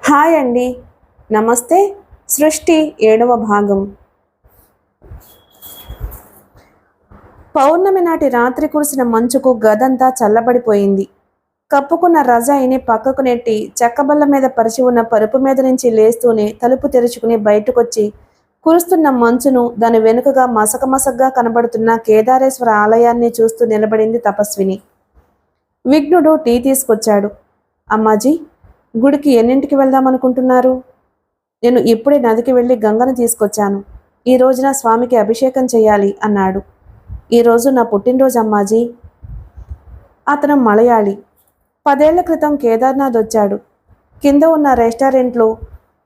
Hi అండి. నమస్తే. సృష్టి 7వ భాగం. పౌర్ణమి నాటి రాత్రి కురిసిన మంచుకు గదంతా చల్లబడిపోయింది. కప్పుకున్న రజాయిని పక్కకు నెట్టి చెక్కబల్ల మీద పరిచి ఉన్న పరుపు మీద నుంచి లేస్తూనే తలుపు తెరుచుకుని బయటకొచ్చి కురుస్తున్న మంచును దాని వెనుకగా మసకమసగ్గా కనబడుతున్న కేదారేశ్వర ఆలయాన్ని చూస్తూ నిలబడింది తపస్విని. విఘ్నుడు టీ తీసుకొచ్చాడు. అమ్మాజీ, గుడికి ఎన్నింటికి వెళ్దామనుకుంటున్నారు? నేను ఇప్పుడే నదికి వెళ్ళి గంగను తీసుకొచ్చాను. ఈ రోజున స్వామికి అభిషేకం చేయాలి అన్నాడు. ఈరోజు నా పుట్టినరోజు అమ్మాజీ. అతను మలయాళి. 10 ఏళ్ల క్రితం కేదార్నాథ్ వచ్చాడు. కింద ఉన్న రెస్టారెంట్లో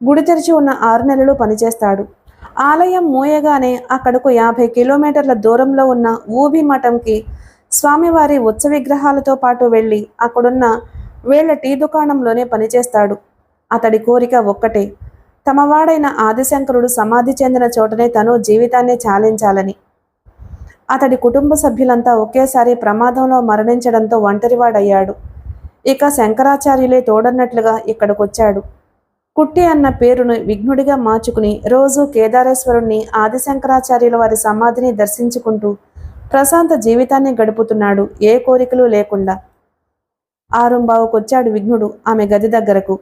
గుడి తెరిచి ఉన్న 6 నెలలు పనిచేస్తాడు. ఆలయం మూయగానే అక్కడకు 50 కిలోమీటర్ల దూరంలో ఉన్న ఊబి మఠంకి స్వామివారి ఉత్సవ విగ్రహాలతో పాటు వెళ్ళి అక్కడున్న వీళ్ల టీ దుకాణంలోనే పనిచేస్తాడు. అతడి కోరిక ఒక్కటే, తమవాడైన ఆదిశంకరుడు సమాధి చెందిన చోటనే తను జీవితాన్ని చాలించాలని. అతడి కుటుంబ సభ్యులంతా ఒకేసారి ప్రమాదంలో మరణించడంతో ఒంటరివాడయ్యాడు. ఇక శంకరాచార్యులే తోడన్నట్లుగా ఇక్కడికొచ్చాడు. కుట్టి అన్న పేరును విఘ్నుడిగా మార్చుకుని రోజు కేదారేశ్వరుణ్ణి ఆదిశంకరాచార్యుల వారి సమాధిని దర్శించుకుంటూ ప్రశాంత జీవితాన్ని గడుపుతున్నాడు, ఏ కోరికలు లేకుండా. 6:15కొచ్చాడు విఘ్నుడు ఆమె గది దగ్గరకు.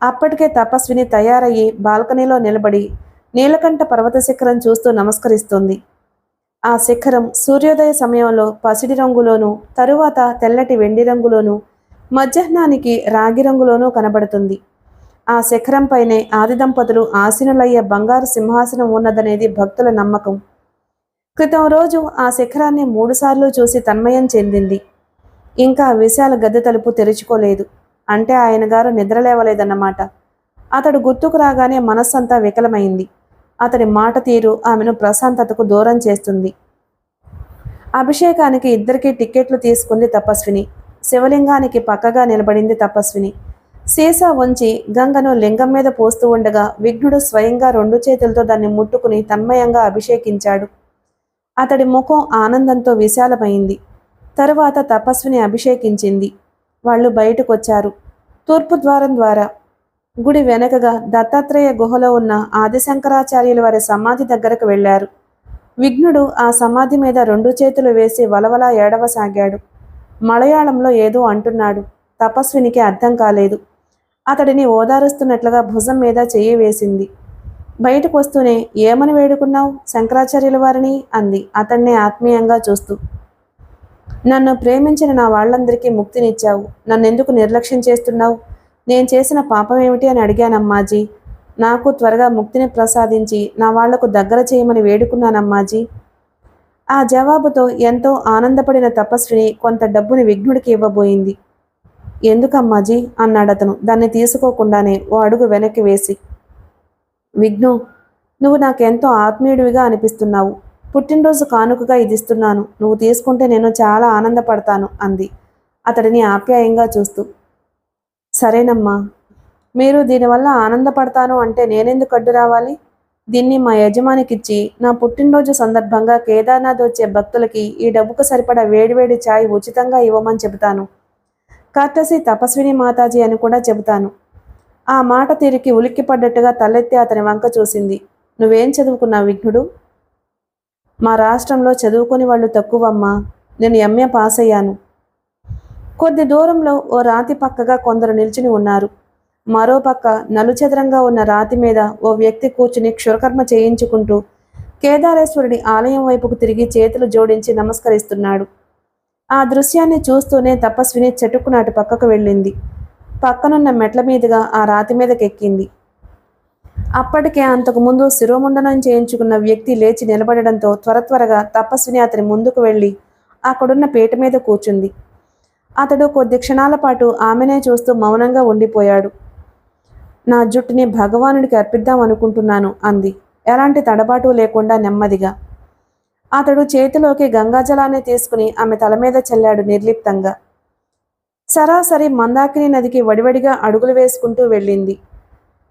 అప్పటికే తపస్విని తయారయ్యి బాల్కనీలో నిలబడి నీలకంఠ పర్వత శిఖరం చూస్తూ నమస్కరిస్తుంది. ఆ శిఖరం సూర్యోదయ సమయంలో పసిడి రంగులోనూ, తరువాత తెల్లటి వెండి రంగులోనూ, మధ్యాహ్నానికి రాగి రంగులోనూ కనబడుతుంది. ఆ శిఖరంపైనే ఆది దంపతులు ఆసీనులయ్యే బంగారు సింహాసనం ఉన్నదనేది భక్తుల నమ్మకం. క్రితం రోజు ఆ శిఖరాన్ని 3 సార్లు చూసి తన్మయం చెందింది. ఇంకా విశాల గద్దె తలుపు తెరుచుకోలేదు. అంటే ఆయన గారు నిద్రలేవలేదన్నమాట. అతడు గుర్తుకు రాగానే మనస్సంతా వికలమైంది. అతడి మాట తీరు ఆమెను ప్రశాంతతకు దూరం చేస్తుంది. అభిషేకానికి ఇద్దరికీ టిక్కెట్లు తీసుకుంది తపస్విని. శివలింగానికి పక్కగా నిలబడింది తపస్విని. సీసా ఉంచి గంగను లింగం మీద పోస్తూ ఉండగా విఘ్నుడు స్వయంగా 2 చేతులతో దాన్ని ముట్టుకుని తన్మయంగా అభిషేకించాడు. అతడి ముఖం ఆనందంతో విశాలమైంది. తరువాత తపస్విని అభిషేకించింది. వాళ్ళు బయటకొచ్చారు. తూర్పు ద్వారం ద్వారా. గుడి వెనకగా దత్తాత్రేయ గుహలో ఉన్న ఆదిశంకరాచార్యుల వారి సమాధి దగ్గరకు వెళ్లారు. విఘ్నుడు ఆ సమాధి మీద 2 చేతులు వేసి వలవలా ఏడవసాగాడు. మలయాళంలో ఏదో అంటున్నాడు. తపస్వినికి అర్థం కాలేదు. అతడిని ఓదారుస్తున్నట్లుగా భుజం మీద చెయ్యి వేసింది. బయటకు వస్తూనే, ఏమని వేడుకున్నావు శంకరాచార్యుల వారిని అంది అతన్నే ఆత్మీయంగా చూస్తూ. నన్ను ప్రేమించిన నా వాళ్ళందరికీ ముక్తినిచ్చావు. నన్నెందుకు నిర్లక్ష్యం చేస్తున్నావు? నేను చేసిన పాపం ఏమిటి అని అడిగానమ్మాజీ. నాకు త్వరగా ముక్తిని ప్రసాదించి నా వాళ్లకు దగ్గర చేయమని వేడుకున్నానమ్మాజీ. ఆ జవాబుతో ఎంతో ఆనందపడిన తపస్విని కొంత డబ్బుని విఘ్నుడికి ఇవ్వబోయింది. ఎందుకమ్మాజీ అన్నాడతను దాన్ని తీసుకోకుండానే ఓ అడుగు వెనక్కి వేసి. విఘ్ను, నువ్వు నాకెంతో ఆత్మీయుడివిగా అనిపిస్తున్నావు. పుట్టినరోజు కానుకగా ఇది ఇస్తున్నాను. నువ్వు తీసుకుంటే నేను చాలా ఆనందపడతాను అంది అతడిని ఆప్యాయంగా చూస్తూ. సరేనమ్మా, మీరు దీనివల్ల ఆనందపడతాను అంటే నేనెందుకు అడ్డు రావాలి? దీన్ని మా యజమానికిచ్చి నా పుట్టినరోజు సందర్భంగా కేదార్నాథ్ వచ్చే భక్తులకి ఈ డబ్బుకు సరిపడా వేడివేడి ఛాయ్ ఉచితంగా ఇవ్వమని చెబుతాను. కర్టసీ తపస్విని మాతాజీ అని కూడా చెబుతాను. ఆ మాట తీరికి ఉలిక్కిపడ్డట్టుగా తలెత్తి అతని వంక చూసింది. నువ్వేం చదువుకున్నావు విఘ్నుడు? మా రాష్ట్రంలో చదువుకుని వాళ్ళు తక్కువమ్మా. నేను ఎంఏ పాస్ అయ్యాను. కొద్ది దూరంలో ఓ రాతి పక్కగా కొందరు నిల్చుని ఉన్నారు. మరో పక్క నలుచదరంగా ఉన్న రాతి మీద ఓ వ్యక్తి కూర్చుని క్షురకర్మ చేయించుకుంటూ కేదారేశ్వరుడి ఆలయం వైపుకు తిరిగి చేతులు జోడించి నమస్కరిస్తున్నాడు. ఆ దృశ్యాన్ని చూస్తూనే తపస్విని చెట్టుకునాటి పక్కకు వెళ్ళింది. పక్కనున్న మెట్ల మీదుగా ఆ రాతి మీదకెక్కింది. అప్పటికే అంతకుముందు శిరోముండనం చేయించుకున్న వ్యక్తి లేచి నిలబడడంతో త్వరగా తపస్విని అతని ముందుకు వెళ్ళి అక్కడున్న పీట మీద కూర్చుంది. అతడు కొద్ది క్షణాల పాటు ఆమెనే చూస్తూ మౌనంగా ఉండిపోయాడు. నా జుట్టుని భగవానుడికి అర్పిద్దాం అనుకుంటున్నాను అంది ఎలాంటి తడబాటు లేకుండా నెమ్మదిగా. అతడు చేతిలోకి గంగాజలాన్ని తీసుకుని ఆమె తల మీద చల్లాడు నిర్లిప్తంగా. సరాసరి మందాకిని నదికి వడివడిగా అడుగులు వేసుకుంటూ వెళ్ళింది.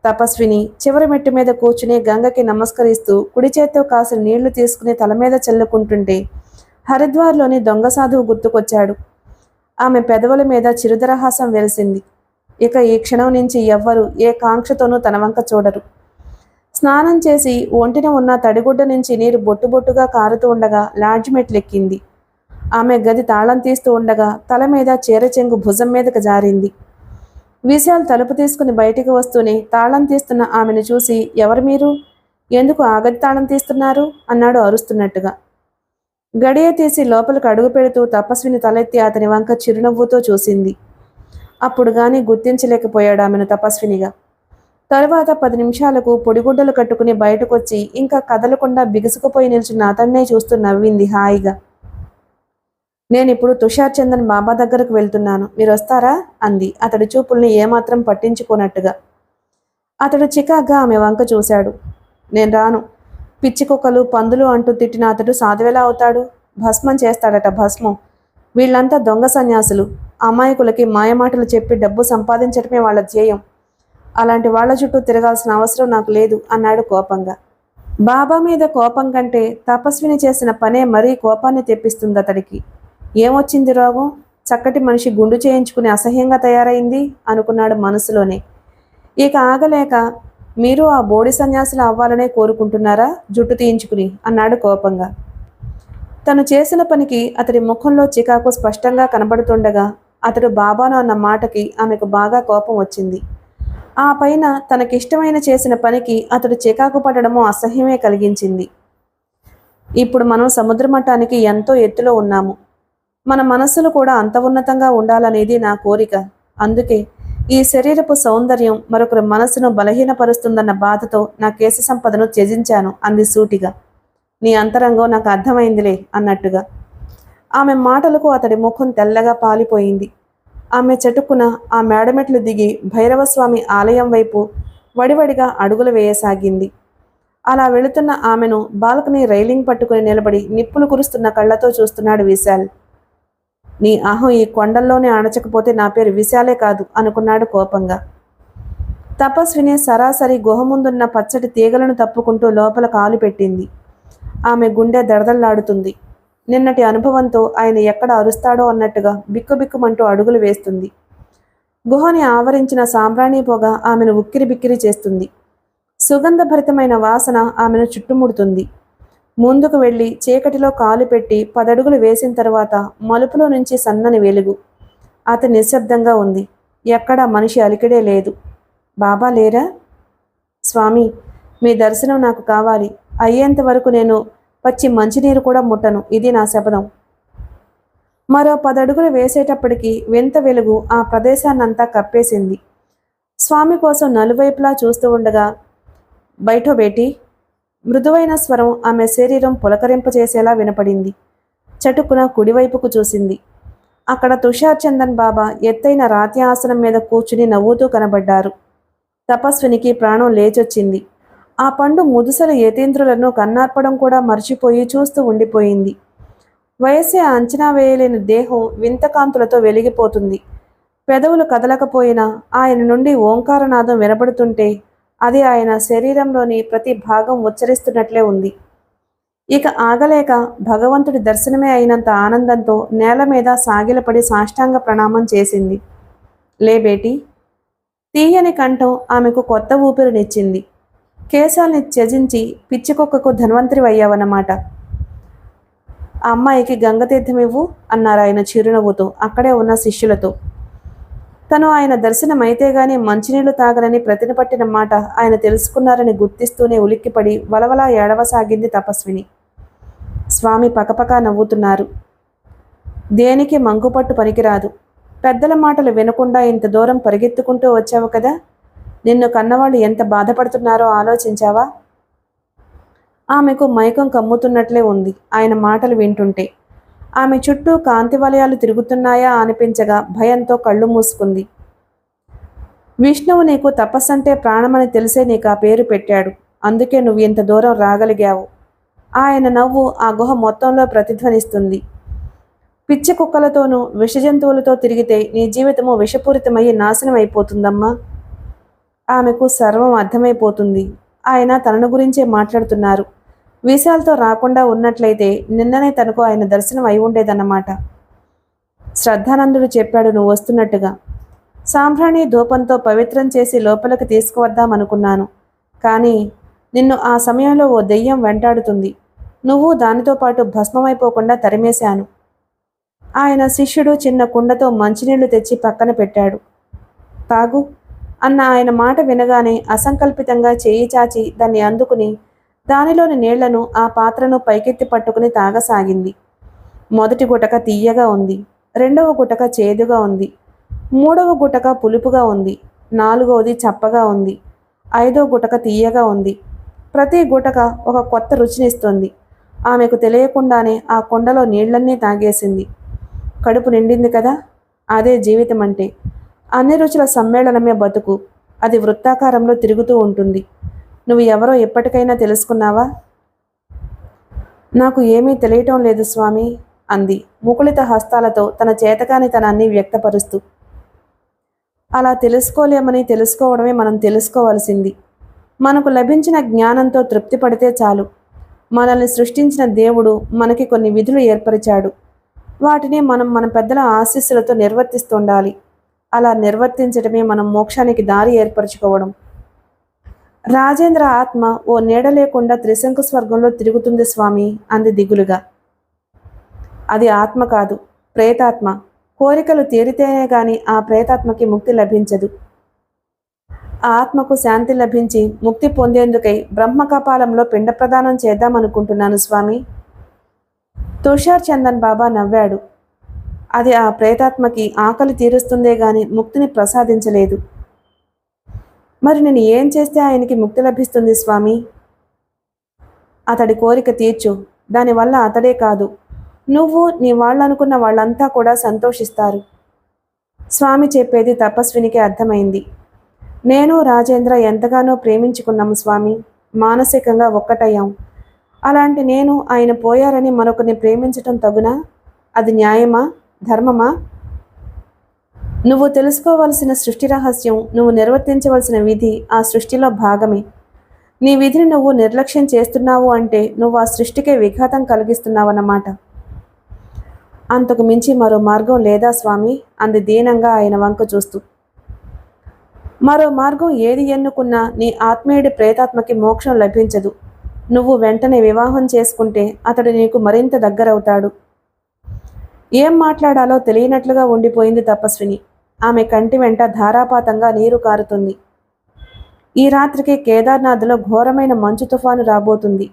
తపస్విని చివరి మెట్టు మీద కూర్చుని గంగకి నమస్కరిస్తూ కుడి చేత్తో కాసిన నీళ్లు తీసుకుని తల మీద చల్లుకుంటుంటే హరిద్వార్లోని దొంగ సాధువు గుర్తుకొచ్చాడు. ఆమె పెదవుల మీద చిరుదరహాసం వెలిసింది. ఇక ఈ క్షణం నుంచి ఎవ్వరూ ఏ కాంక్షతోనూ తన వంక చూడరు. స్నానం చేసి ఒంటిన ఉన్న తడిగుడ్డ నుంచి నీరు బొట్టు బొట్టుగా కారుతూ ఉండగా లాడ్జ్ మెట్లెక్కింది. ఆమె గది తాళం తీస్తూ ఉండగా తల మీద చీర చెంగు భుజం మీదకు జారింది. విశాల్ తలుపు తీసుకుని బయటికి వస్తూనే తాళం తీస్తున్న ఆమెను చూసి, ఎవరు మీరు? ఎందుకు ఆ గది తాళం తీస్తున్నారు? అన్నాడు అరుస్తున్నట్టుగా. గడియ తీసి లోపలికి అడుగు పెడుతూ తపస్విని తలెత్తి అతని వంక చిరునవ్వుతో చూసింది. అప్పుడు గాని గుర్తించలేకపోయాడు ఆమెను తపస్వినిగా. తరువాత 10 నిమిషాలకు పొడిగుడ్డలు కట్టుకుని బయటకొచ్చి ఇంకా కదలకుండా బిగుసుకుపోయి నిల్చున్న అతన్నే చూస్తూ నవ్వింది హాయిగా. నేనిప్పుడు తుషార్ చందన్ బాబా దగ్గరకు వెళ్తున్నాను, మీరొస్తారా? అంది అతడి చూపుల్ని ఏమాత్రం పట్టించుకోనట్టుగా. అతడు చికాగ్గా ఆమె వంక చూశాడు. నేను రాను. పిచ్చి కుక్కలు పందులు అంటూ తిట్టిన అతడు సాధువెలా అవుతాడు? భస్మం చేస్తాడట, భస్మం. వీళ్ళంతా దొంగ సన్యాసులు. అమాయకులకి మాయమాటలు చెప్పి డబ్బు సంపాదించడమే వాళ్ళ ధ్యేయం. అలాంటి వాళ్ల చుట్టూ తిరగాల్సిన అవసరం నాకు లేదు అన్నాడు కోపంగా. బాబా మీద కోపం కంటే తపస్విని చేసిన పనే మరీ కోపాన్ని తెప్పిస్తుంది అతడికి. ఏమొచ్చింది రోగం? చక్కటి మనిషి గుండు చేయించుకుని అసహ్యంగా తయారైంది అనుకున్నాడు మనసులోనే. ఇక ఆగలేక, మీరు ఆ బోడి సన్యాసులు అవ్వాలనే కోరుకుంటున్నారా జుట్టు తీయించుకుని? అన్నాడు కోపంగా. తను చేసిన పనికి అతడి ముఖంలో చికాకు స్పష్టంగా కనబడుతుండగా అతడు బాబాను అన్న మాటకి ఆమెకు బాగా కోపం వచ్చింది. ఆ పైన తనకిష్టమైన చేసిన పనికి అతడు చికాకు పడడమో అసహ్యమే కలిగించింది. ఇప్పుడు మనం సముద్ర మట్టానికి ఎంతో ఎత్తులో ఉన్నాము. మన మనస్సులు కూడా అంత ఉన్నతంగా ఉండాలనేది నా కోరిక. అందుకే ఈ శరీరపు సౌందర్యం మరొకరి మనస్సును బలహీనపరుస్తుందన్న బాధతో నా కేశ సంపదను త్యజించాను అంది సూటిగా. నీ అంతరంగం నాకు అర్థమైందిలే అన్నట్టుగా. ఆమె మాటలకు అతడి ముఖం తెల్లగా పాలిపోయింది. ఆమె చటుక్కున ఆ మేడమెట్లు దిగి భైరవస్వామి ఆలయం వైపు వడివడిగా అడుగులు వేయసాగింది. అలా వెళుతున్న ఆమెను బాల్కనీ రైలింగ్ పట్టుకుని నిలబడి నిప్పులు కురుస్తున్న కళ్ళతో చూస్తున్నాడు విశాల్. నీ అహం ఈ కొండల్లోనే అణచకపోతే నా పేరు విశాలే కాదు అనుకున్నాడు కోపంగా. తపస్విని సరాసరి గుహ ముందున్న పచ్చటి తీగలను తప్పుకుంటూ లోపల కాలు పెట్టింది. ఆమె గుండె దడదళ్లాడుతుంది. నిన్నటి అనుభవంతో ఆయన ఎక్కడ అరుస్తాడో అన్నట్టుగా బిక్కుబిక్కుమంటూ అడుగులు వేస్తుంది. గుహని ఆవరించిన సాంబ్రాణి పొగ ఆమెను ఉక్కిరి బిక్కిరి చేస్తుంది. సుగంధభరితమైన వాసన ఆమెను చుట్టుముడుతుంది. ముందుకు వెళ్ళి చీకటిలో కాలు పెట్టి 10 అడుగులు వేసిన తర్వాత మలుపులో నుంచి సన్నని వెలుగు. అతను నిశ్శబ్దంగా ఉంది. ఎక్కడా మనిషి అలికిడే లేదు. బాబా లేరా? స్వామి, మీ దర్శనం నాకు కావాలి. అయ్యేంత వరకు నేను పచ్చి మంచినీరు కూడా ముట్టను. ఇది నా శపథం. మరో 10 అడుగులు వేసేటప్పటికి వింత వెలుగు ఆ ప్రదేశాన్నంతా కప్పేసింది. స్వామి కోసం నలువైపులా చూస్తూ ఉండగా, బయటో బేటీ, మృదువైన స్వరం ఆమె శరీరం పులకరింపచేసేలా వినపడింది. చటుక్కున కుడివైపుకు చూసింది. అక్కడ తుషార్ చందన్ బాబా ఎత్తైన రాతి ఆసనం మీద కూర్చుని నవ్వుతూ కనబడ్డారు. తపస్వినికి ప్రాణం లేచొచ్చింది. ఆ పండు ముదుసలు యతీంద్రులను కన్నార్పడం కూడా మర్చిపోయి చూస్తూ ఉండిపోయింది. వయస్సే అంచనా వేయలేని దేహం వింత కాంతులతో వెలిగిపోతుంది. పెదవులు కదలకపోయినా ఆయన నుండి ఓంకారనాదం వినబడుతుంటే అది ఆయన శరీరంలోని ప్రతి భాగం ఉచ్చరిస్తున్నట్లే ఉంది. ఇక ఆగలేక భగవంతుడి దర్శనమే అయినంత ఆనందంతో నేల మీద సాగిలపడి సాష్టాంగ ప్రణామం చేసింది. లే బేటీ. తీయని కంఠం ఆమెకు కొత్త ఊపిరినిచ్చింది. కేశాల్ని త్యజించి పిచ్చికొక్కకు ధన్వంతరి అయ్యావన్నమాట. ఆ అమ్మాయికి గంగతీర్థమివ్వు అన్నారు ఆయన చిరునవ్వుతో అక్కడే ఉన్న శిష్యులతో. తను ఆయన దర్శనమైతే గాని మంచినీళ్లు తాగనని ప్రతిన పట్టిన మాట ఆయన తెలుసుకున్నారని గుర్తిస్తూనే ఉలిక్కిపడి వలవలా ఏడవసాగింది తపస్విని. స్వామి పకపకా నవ్వుతున్నారు. దేనికి మంకుపట్టు పనికిరాదు. పెద్దల మాటలు వినకుండా ఇంత దూరం పరిగెత్తుకుంటూ వచ్చావు కదా. నిన్ను కన్నవాళ్ళు ఎంత బాధపడుతున్నారో ఆలోచించావా? ఆమెకు మైకం కమ్ముతున్నట్లే ఉంది ఆయన మాటలు వింటుంటే. ఆమె చుట్టూ కాంతి వలయాలు తిరుగుతున్నాయా అనిపించగా భయంతో కళ్ళు మూసుకుంది. విష్ణువు నీకు తపస్సంటే ప్రాణమని తెలిసే నీకు ఆ పేరు పెట్టాడు. అందుకే నువ్వు ఇంత దూరం రాగలిగావు. ఆయన నవ్వు ఆ గుహ మొత్తంలో ప్రతిధ్వనిస్తుంది. పిచ్చి కుక్కలతోనూ విషజంతువులతో తిరిగితే నీ జీవితము విషపూరితమయ్యి నాశనం అయిపోతుందమ్మా. ఆమెకు సర్వం అర్థమైపోతుంది. ఆయన తనను గురించే మాట్లాడుతున్నారు. విశాల్తో రాకుండా ఉన్నట్లయితే నిన్ననే తనకు ఆయన దర్శనం అయి ఉండేదన్నమాట. శ్రద్ధానందుడు చెప్పాడు నువ్వు వస్తున్నట్టుగా. సాంబ్రాణి ధూపంతో పవిత్రం చేసి లోపలికి తీసుకువద్దామనుకున్నాను. కానీ నిన్ను ఆ సమయంలో ఓ దెయ్యం వెంటాడుతుంది. నువ్వు దానితో పాటు భస్మమైపోకుండా తరిమేశాను. ఆయన శిష్యుడు చిన్న కుండతో మంచినీళ్లు తెచ్చి పక్కన పెట్టాడు. తాగు అన్న ఆయన మాట వినగానే అసంకల్పితంగా చేయి చాచి దాన్ని అందుకుని దానిలోని నీళ్లను ఆ పాత్రను పైకెత్తి పట్టుకుని తాగసాగింది. మొదటి గుటక తీయగా ఉంది, రెండవ గుటక చేదుగా ఉంది, మూడవ గుటక పులుపుగా ఉంది, నాలుగవది చప్పగా ఉంది, ఐదో గుటక తీయగా ఉంది. ప్రతి గుటక ఒక కొత్త రుచినిస్తుంది. ఆమెకు తెలియకుండానే ఆ కుండలో నీళ్లన్నీ తాగేసింది. కడుపు నిండింది కదా, అదే జీవితం అంటే. అన్ని రుచుల సమ్మేళనమే బతుకు. అది వృత్తాకారంలో తిరుగుతూ ఉంటుంది. నువ్వు ఎవరో ఎప్పటికైనా తెలుసుకున్నావా? నాకు ఏమీ తెలియటం లేదు స్వామి అంది ముకుళిత హస్తాలతో తన చేతకానితనాన్ని వ్యక్తపరుస్తూ. అలా తెలుసుకోలేమని తెలుసుకోవడమే మనం తెలుసుకోవలసింది. మనకు లభించిన జ్ఞానంతో తృప్తి పడితే చాలు. మనల్ని సృష్టించిన దేవుడు మనకి కొన్ని విధులు ఏర్పరిచాడు. వాటిని మనం మన పెద్దల ఆశీస్సులతో నిర్వర్తిస్తుండాలి. అలా నిర్వర్తించడమే మనం మోక్షానికి దారి ఏర్పరచుకోవడం. రాజేంద్ర ఆత్మ ఓ నీడ లేకుండా త్రిశంకు స్వర్గంలో తిరుగుతుంది స్వామి అంది దిగులుగా. అది ఆత్మ కాదు, ప్రేతాత్మ. కోరికలు తీరితేనే గాని ఆ ప్రేతాత్మకి ముక్తి లభించదు. ఆ ఆత్మకు శాంతి లభించి ముక్తి పొందేందుకై బ్రహ్మకపాలంలో పిండ ప్రదానం చేద్దామనుకుంటున్నాను స్వామి. తుషార్ చందన్ బాబా నవ్వాడు. అది ఆ ప్రేతాత్మకి ఆకలి తీరుస్తుందే గాని ముక్తిని ప్రసాదించలేదు. మరి నేను ఏం చేస్తే ఆయనకి ముక్తి లభిస్తుంది స్వామి? అతడి కోరిక తీర్చు. దానివల్ల అతడే కాదు, నువ్వు నీ వాళ్ళనుకున్న వాళ్ళంతా కూడా సంతోషిస్తారు. స్వామి చెప్పేది తపస్వినికి అర్థమైంది. నేను రాజేంద్ర ఎంతగానో ప్రేమించుకున్నాము స్వామి. మానసికంగా ఒక్కటయ్యాం. అలాంటి నేను ఆయన పోయారని మరొకరిని ప్రేమించటం తగునా? అది న్యాయమా, ధర్మమా? నువ్వు తెలుసుకోవలసిన సృష్టి రహస్యం, నువ్వు నిర్వర్తించవలసిన విధి ఆ సృష్టిలో భాగమే. నీ విధిని నువ్వు నిర్లక్ష్యం చేస్తున్నావు అంటే నువ్వు ఆ సృష్టికే విఘాతం కలిగిస్తున్నావన్నమాట. అంతకు మించి మరో మార్గం లేదా స్వామి అంది దీనంగా ఆయన వంక చూస్తూ. మరో మార్గం ఏది ఎన్నుకున్నా నీ ఆత్మీయుడి ప్రేతాత్మకి మోక్షం లభించదు. నువ్వు వెంటనే వివాహం చేసుకుంటే అతడు నీకు మరింత దగ్గరవుతాడు. ఏం మాట్లాడాలో తెలియనట్లుగా ఉండిపోయింది తపస్విని. ఆమె కంటి వెంట ధారాపాతంగా నీరు కారుతుంది. ఈ రాత్రికి కేదార్నాథ్లో ఘోరమైన మంచు తుఫాను రాబోతుంది.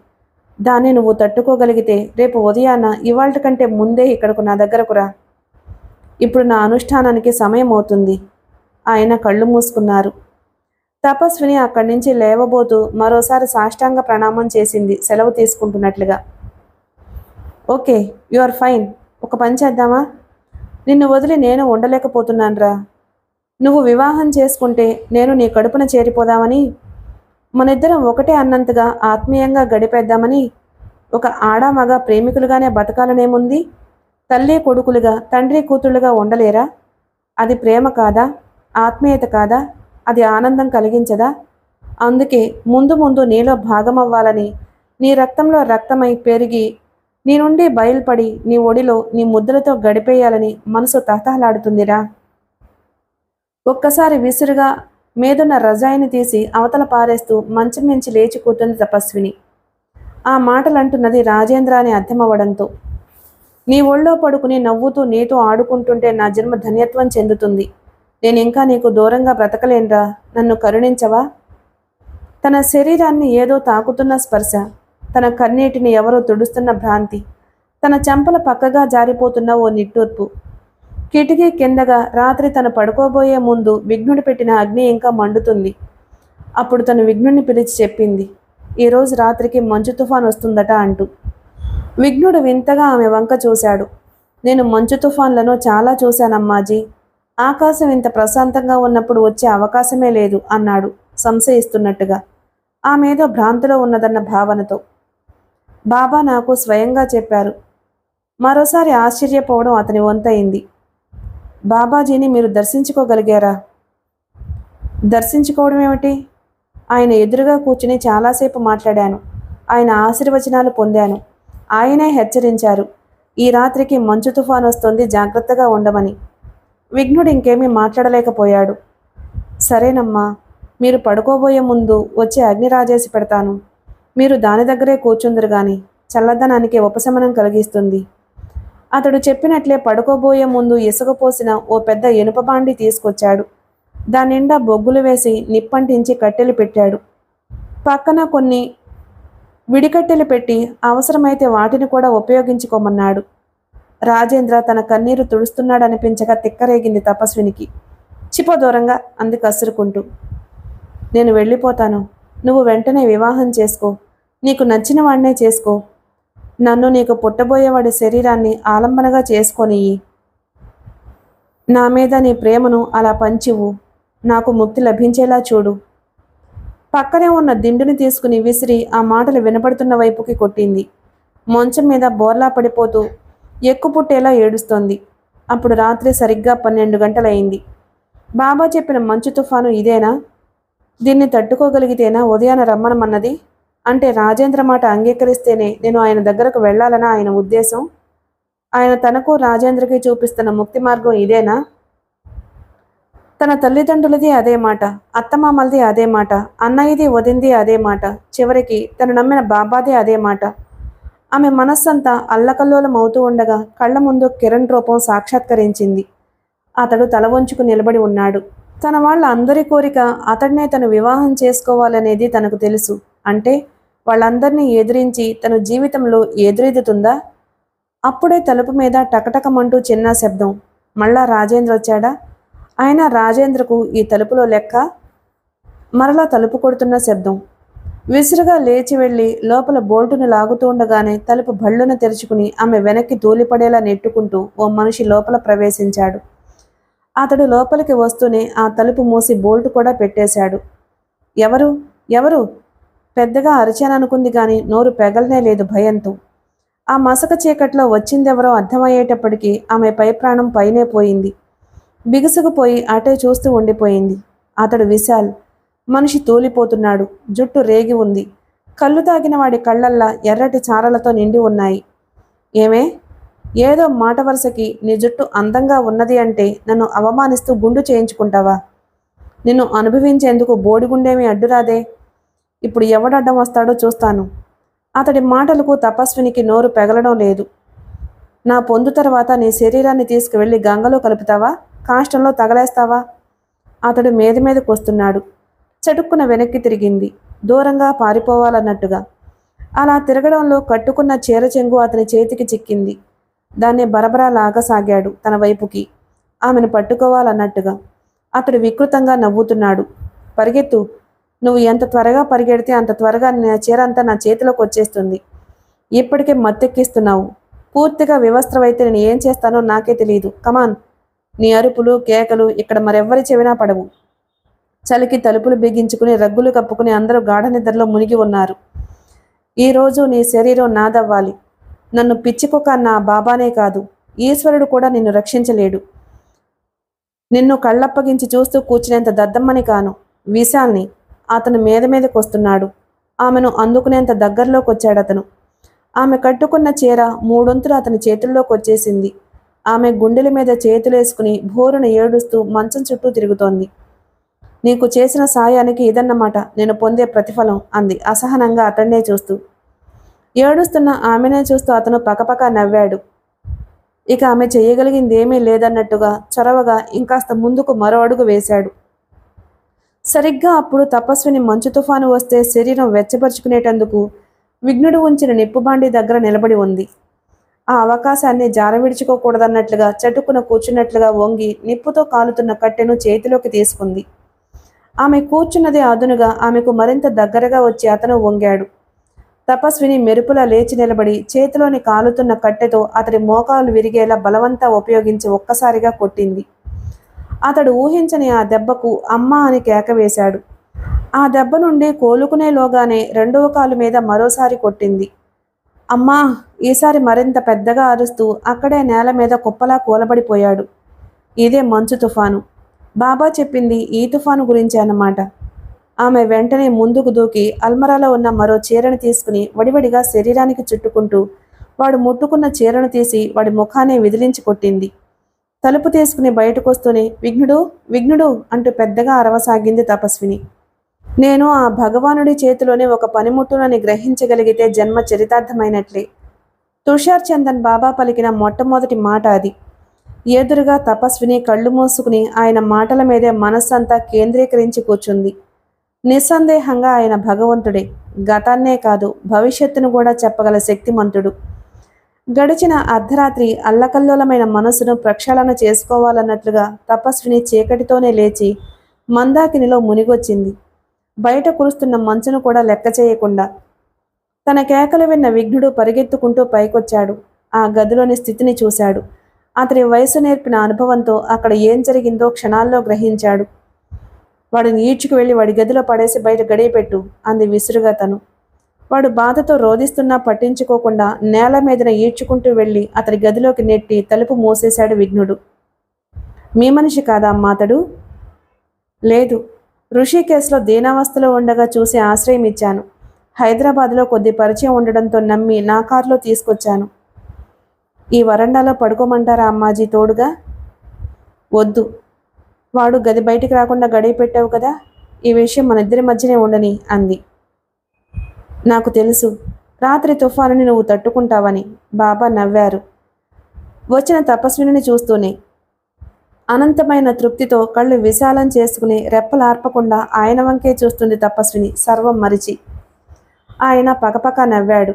దాన్ని నువ్వు తట్టుకోగలిగితే రేపు ఉదయాన ఇవాళ కంటే ముందే ఇక్కడకు నా దగ్గరకు రా. ఇప్పుడు నా అనుష్ఠానానికి సమయం అవుతుంది. ఆయన కళ్ళు మూసుకున్నారు. తపస్విని అక్కడి నుంచి లేవబోతూ మరోసారి సాష్టాంగ ప్రణామం చేసింది సెలవు తీసుకుంటున్నట్లుగా. Okay, you are fine. ఒక పని చేద్దామా? నిన్ను వదిలి నేను ఉండలేకపోతున్నానురా. నువ్వు వివాహం చేసుకుంటే నేను నీ కడుపున చేరిపోదామని, మనిద్దరం ఒకటే అన్నంతగా ఆత్మీయంగా గడిపేద్దామని. ఒక ఆడామగ ప్రేమికులుగానే బతకాలనేముంది? తల్లి కొడుకులుగా, తండ్రి కూతుళ్ళుగా ఉండలేరా? అది ప్రేమ కాదా? ఆత్మీయత కాదా? అది ఆనందం కలిగించదా? అందుకే ముందు ముందు నీలో భాగమవ్వాలని, నీ రక్తంలో రక్తమై పెరిగి నీ నుండి బయలుపడి నీ ఒడిలో నీ ముద్దలతో గడిపేయాలని మనసు తహతహలాడుతుందిరా. ఒక్కసారి విసురుగా మీదున్న రజాయిని తీసి అవతల పారేస్తూ మంచం మించి లేచి కూర్చుంది తపస్విని. ఆ మాటలంటున్నది రాజేంద్ర అని అర్థమవ్వడంతో. నీ ఒళ్ళో పడుకుని నవ్వుతూ నీతో ఆడుకుంటుంటే నా జన్మ ధన్యత్వం చెందుతుంది. నేను ఇంకా నీకు దూరంగా బ్రతకలేనురా. నన్ను కరుణించవా? తన శరీరాన్ని ఏదో తాకుతున్న స్పర్శ, తన కన్నీటిని ఎవరో తుడుస్తున్న భ్రాంతి, తన చెంపల పక్కగా జారిపోతున్న ఓ నిట్టూర్పు. కిటికీ కిందగా రాత్రి తను పడుకోబోయే ముందు విఘ్నుడు పెట్టిన అగ్ని ఇంకా మండుతుంది. అప్పుడు తను విఘ్నుడిని పిలిచి చెప్పింది, ఈరోజు రాత్రికి మంచు తుఫాన్ వస్తుందట అంటూ. విఘ్నుడు వింతగా ఆమె వంక చూశాడు. నేను మంచు తుఫాన్లను చాలా చూశానమ్మాజీ. ఆకాశం ఇంత ప్రశాంతంగా ఉన్నప్పుడు వచ్చే అవకాశమే లేదు అన్నాడు సంశయిస్తున్నట్టుగా, ఆమెదో భ్రాంతిలో ఉన్నదన్న భావనతో. బాబా నాకు స్వయంగా చెప్పారు. మరోసారి ఆశ్చర్యపోవడం అతని వంతయింది. బాబాజీని మీరు దర్శించుకోగలిగారా? దర్శించుకోవడం ఏమిటి? ఆయన ఎదురుగా కూర్చుని చాలాసేపు మాట్లాడాను. ఆయన ఆశీర్వచనాలు పొందాను. ఆయనే హెచ్చరించారు, ఈ రాత్రికి మంచు తుఫాను వస్తుంది, జాగ్రత్తగా ఉండమని. విఘ్నుడు ఇంకేమీ మాట్లాడలేకపోయాడు. సరేనమ్మా, మీరు పడుకోబోయే ముందు వచ్చి అగ్ని రాజేసి పెడతాను. మీరు దాని దగ్గరే కూర్చుందరు గాని చల్లదనానికి ఉపశమనం కలిగిస్తుంది. అతడు చెప్పినట్లే పడుకోబోయే ముందు ఇసుక పోసిన ఓ పెద్ద ఇనుప బాండి తీసుకొచ్చాడు. దాని నిండా బొగ్గులు వేసి నిప్పంటించి కట్టెలు పెట్టాడు. పక్కన కొన్ని విడికట్టెలు పెట్టి అవసరమైతే వాటిని కూడా ఉపయోగించుకోమన్నాడు. రాజేంద్ర తన కన్నీరు తుడుస్తున్నాడనిపించగా తిక్కరేగింది తపస్వినికి. చిపో దూరంగా అంది కసురుకుంటూ. నేను వెళ్ళిపోతాను. నువ్వు వెంటనే వివాహం చేసుకో. నీకు నచ్చిన వాడినే చేసుకో. నన్ను నీకు పుట్టబోయేవాడి శరీరాన్ని ఆలంబనగా చేసుకొనియ్యి. నా మీద నీ ప్రేమను అలా పంచివు. నాకు ముక్తి లభించేలా చూడు. పక్కనే ఉన్న దిండుని తీసుకుని విసిరి ఆ మాటలు వినపడుతున్న వైపుకి కొట్టింది. మంచం మీద బోర్లా పడిపోతూ ఎక్కుపుట్టేలా ఏడుస్తోంది. అప్పుడు రాత్రి సరిగ్గా 12 గంటలయింది. బాబా చెప్పిన మంచు తుఫాను ఇదేనా? దీన్ని తట్టుకోగలిగితేనా ఉదయాన రమ్మనమన్నది? అంటే రాజేంద్ర మాట అంగీకరిస్తేనే నేను ఆయన దగ్గరకు వెళ్లాలనా ఆయన ఉద్దేశం? ఆయన తనకు రాజేంద్రకి చూపిస్తున్న ముక్తి మార్గం ఇదేనా? తన తల్లిదండ్రులది అదే మాట, అత్తమామలది అదే మాట, అన్నయ్యది వదింది అదే మాట, చివరికి తను నమ్మిన బాబాది అదే మాట. ఆమె మనస్సంతా అల్లకల్లోలం అవుతూ ఉండగా కళ్ల ముందు కిరణ్ రూపం సాక్షాత్కరించింది. అతడు తల వంచుకు నిలబడి ఉన్నాడు. తన వాళ్ళ అందరి కోరిక అతడినే తను వివాహం చేసుకోవాలనేది తనకు తెలుసు. అంటే వాళ్ళందరినీ ఎదిరించి తన జీవితంలో ఎదురెదుతుందా? అప్పుడే తలుపు మీద టకటకమంటూ చిన్న శబ్దం. మళ్ళా రాజేంద్ర వచ్చాడా? అయినా రాజేంద్రకు ఈ తలుపులో లెక్క. మరలా తలుపు కొడుతున్న శబ్దం. విసురుగా లేచి వెళ్ళి లోపల బోల్టును లాగుతూ ఉండగానే తలుపు భళ్ళున తెరుచుకుని ఆమె వెనక్కి తూలిపడేలా నెట్టుకుంటూ ఓ మనిషి లోపల ప్రవేశించాడు. అతడు లోపలికి వస్తూనే ఆ తలుపు మూసి బోల్టు కూడా పెట్టేశాడు. ఎవరు ఎవరు పెద్దగా అరిచాననుకుంది గాని నోరు పెగలనే లేదు భయంతో. ఆ మసక చీకట్లో వచ్చిందెవరో అర్థమయ్యేటప్పటికీ ఆమె పై ప్రాణం పైనే పోయింది. బిగుసుకుపోయి అటే చూస్తూ ఉండిపోయింది. అతడు విశాల్. మనిషి తూలిపోతున్నాడు. జుట్టు రేగి ఉంది. కళ్ళు తాగిన వాడి కళ్ళల్లా ఎర్రటి చారలతో నిండి ఉన్నాయి. ఏమే, ఏదో మాట వరుసకి నీ జుట్టు అందంగా ఉన్నది అంటే నన్ను అవమానిస్తూ గుండు చేయించుకుంటావా? నిన్ను అనుభవించేందుకు బోడిగుండేమీ అడ్డురాదే. ఇప్పుడు ఎవడడ్డం వస్తాడో చూస్తాను. అతడి మాటలకు తపస్వినికి నోరు పెగలడం లేదు. నా పొందు తర్వాత నీ శరీరాన్ని తీసుకువెళ్ళి గంగలో కలుపుతావా? కాష్టంలో తగలేస్తావా? అతడు మీదకు వస్తున్నాడు. చటుక్కున వెనక్కి తిరిగింది, దూరంగా పారిపోవాలన్నట్టుగా. అలా తిరగడంలో కట్టుకున్న చీర చెంగు అతని చేతికి చిక్కింది. దాన్ని బరబరా లాగసాగాడు తన వైపుకి, ఆమెను పట్టుకోవాలన్నట్టుగా. అతడు వికృతంగా నవ్వుతున్నాడు. పరిగెత్తు. నువ్వు ఎంత త్వరగా పరిగెడితే అంత త్వరగా నా చీర అంతా నా చేతిలోకి వచ్చేస్తుంది. ఇప్పటికే మత్తెక్కిస్తున్నావు. పూర్తిగా వివస్త్రమైతే నేను ఏం చేస్తానో నాకే తెలియదు. కమాన్. నీ అరుపులు కేకలు ఇక్కడ మరెవ్వరి చెవినా పడవు. చలికి తలుపులు బిగించుకుని రగ్గులు కప్పుకుని అందరూ గాఢ నిద్రలో మునిగి ఉన్నారు. ఈరోజు నీ శరీరం నాదవ్వాలి. నన్ను పిచ్చికొక నా బాబానే కాదు, ఈశ్వరుడు కూడా నిన్ను రక్షించలేడు. నిన్ను కళ్ళప్పగించి చూస్తూ కూర్చునేంత దద్దమ్మని కాను. విశాల్ని. అతను మీదకు వస్తున్నాడు. ఆమెను అందుకునేంత దగ్గరలోకి వచ్చాడతను. ఆమె కట్టుకున్న చీర మూడొంతులు అతని చేతుల్లోకి వచ్చేసింది. ఆమె గుండెల మీద చేతులేసుకుని భోరును ఏడుస్తూ మంచం చుట్టూ తిరుగుతోంది. నీకు చేసిన సాయానికి ఇదన్నమాట నేను పొందే ప్రతిఫలం అంది అసహనంగా అతన్నే చూస్తూ. ఏడుస్తున్న ఆమెనే చూస్తూ అతను పకపక నవ్వాడు. ఇక ఆమె చేయగలిగింది ఏమీ లేదన్నట్టుగా చొరవగా ఇంకాస్త ముందుకు మరో అడుగు వేశాడు. సరిగ్గా అప్పుడు తపస్విని మంచు తుఫాను వస్తే శరీరం వెచ్చపరుచుకునేటందుకు విఘ్నుడు ఉంచిన నిప్పుబాండి దగ్గర నిలబడి ఉంది. ఆ అవకాశాన్ని జారవిడుచుకోకూడదన్నట్లుగా చటుక్కున కూర్చున్నట్లుగా వంగి నిప్పుతో కాలుతున్న కట్టెను చేతిలోకి తీసుకుంది. ఆమె కూర్చున్నది అదునుగా ఆమెకు మరింత దగ్గరగా వచ్చి అతను వంగాడు. తపస్విని మెరుపులా లేచి నిలబడి చేతిలోని కాలుతున్న కట్టెతో అతడి మోకాలు విరిగేలా బలవంతా ఉపయోగించి ఒక్కసారిగా కొట్టింది. అతడు ఊహించని ఆ దెబ్బకు అమ్మా అని కేక వేశాడు. ఆ దెబ్బ నుండి కోలుకునేలోగానే రెండవ కాలు మీద మరోసారి కొట్టింది. అమ్మా! ఈసారి మరింత పెద్దగా అరుస్తూ అక్కడే నేల మీద కుప్పలా కూలబడిపోయాడు. ఇదే మంచు తుఫాను. బాబా చెప్పింది ఈ తుఫాను గురించి అన్నమాట. ఆమె వెంటనే ముందుకు దూకి అల్మరాలో ఉన్న మరో చీరను తీసుకుని వడివడిగా శరీరానికి చుట్టుకుంటూ వాడు ముట్టుకున్న చీరను తీసి వాడి ముఖాన్ని విదిలించి కొట్టింది. తలుపు తీసుకుని బయటకొస్తూనే విఘ్నుడు విఘ్నుడు అంటూ పెద్దగా అరవసాగింది తపస్విని. నేను ఆ భగవానుడి చేతిలోనే ఒక పనిముట్టునని గ్రహించగలిగితే జన్మ చరితార్థమైనట్లే. తుషార్ చందన్ బాబా పలికిన మొట్టమొదటి మాట అది. ఎదురుగా తపస్విని కళ్ళు మూసుకుని ఆయన మాటల మీదే మనస్సంతా కేంద్రీకరించి కూర్చుంది. నిస్సందేహంగా ఆయన భగవంతుడే. గతాన్నే కాదు భవిష్యత్తును కూడా చెప్పగల శక్తిమంతుడు. గడిచిన అర్ధరాత్రి అల్లకల్లోలమైన మనసును ప్రక్షాళన చేసుకోవాలన్నట్లుగా తపస్విని చీకటితోనే లేచి మందాకినిలో మునిగొచ్చింది. బయట కురుస్తున్న మంచును కూడా లెక్క చేయకుండా. తన కేకలు విన్న విఘ్నుడు పరిగెత్తుకుంటూ పైకొచ్చాడు. ఆ గదిలోని స్థితిని చూశాడు. అతని వయసు నేర్పిన అనుభవంతో అక్కడ ఏం జరిగిందో క్షణాల్లో గ్రహించాడు. వాడిని ఈడ్చుకు వెళ్ళి వాడి గదిలో పడేసి బయట గడియపెట్టు అంది విసురుగా తను. వాడు బాధతో రోధిస్తున్నా పట్టించుకోకుండా నేల మీదన ఈడ్చుకుంటూ వెళ్ళి అతని గదిలోకి నెట్టి తలుపు మూసేశాడు విఘ్నుడు. మీ మనిషి కాదా అమ్మా అతడు? లేదు, ఋషికేశ్లో దీనావస్థలో ఉండగా చూసి ఆశ్రయం ఇచ్చాను. హైదరాబాద్లో కొద్ది పరిచయం ఉండడంతో నమ్మి నా కారులో తీసుకొచ్చాను. ఈ వరండాలో పడుకోమంటారా అమ్మాజీ తోడుగా? వద్దు, వాడు గది బయటికి రాకుండా గడియ పెట్టావు కదా, ఈ విషయం మన ఇద్దరి మధ్యనే ఉండని అంది. నాకు తెలుసు, రాత్రి తుఫానుని నువ్వు తట్టుకుంటావని బాబా నవ్వారు వచ్చిన తపస్విని చూస్తూనే. అనంతమైన తృప్తితో కళ్ళు విశాలం చేసుకుని రెప్పలార్పకుండా ఆయన వంకే చూస్తుంది తపస్విని సర్వం మరిచి. ఆయన పకపక నవ్వాడు.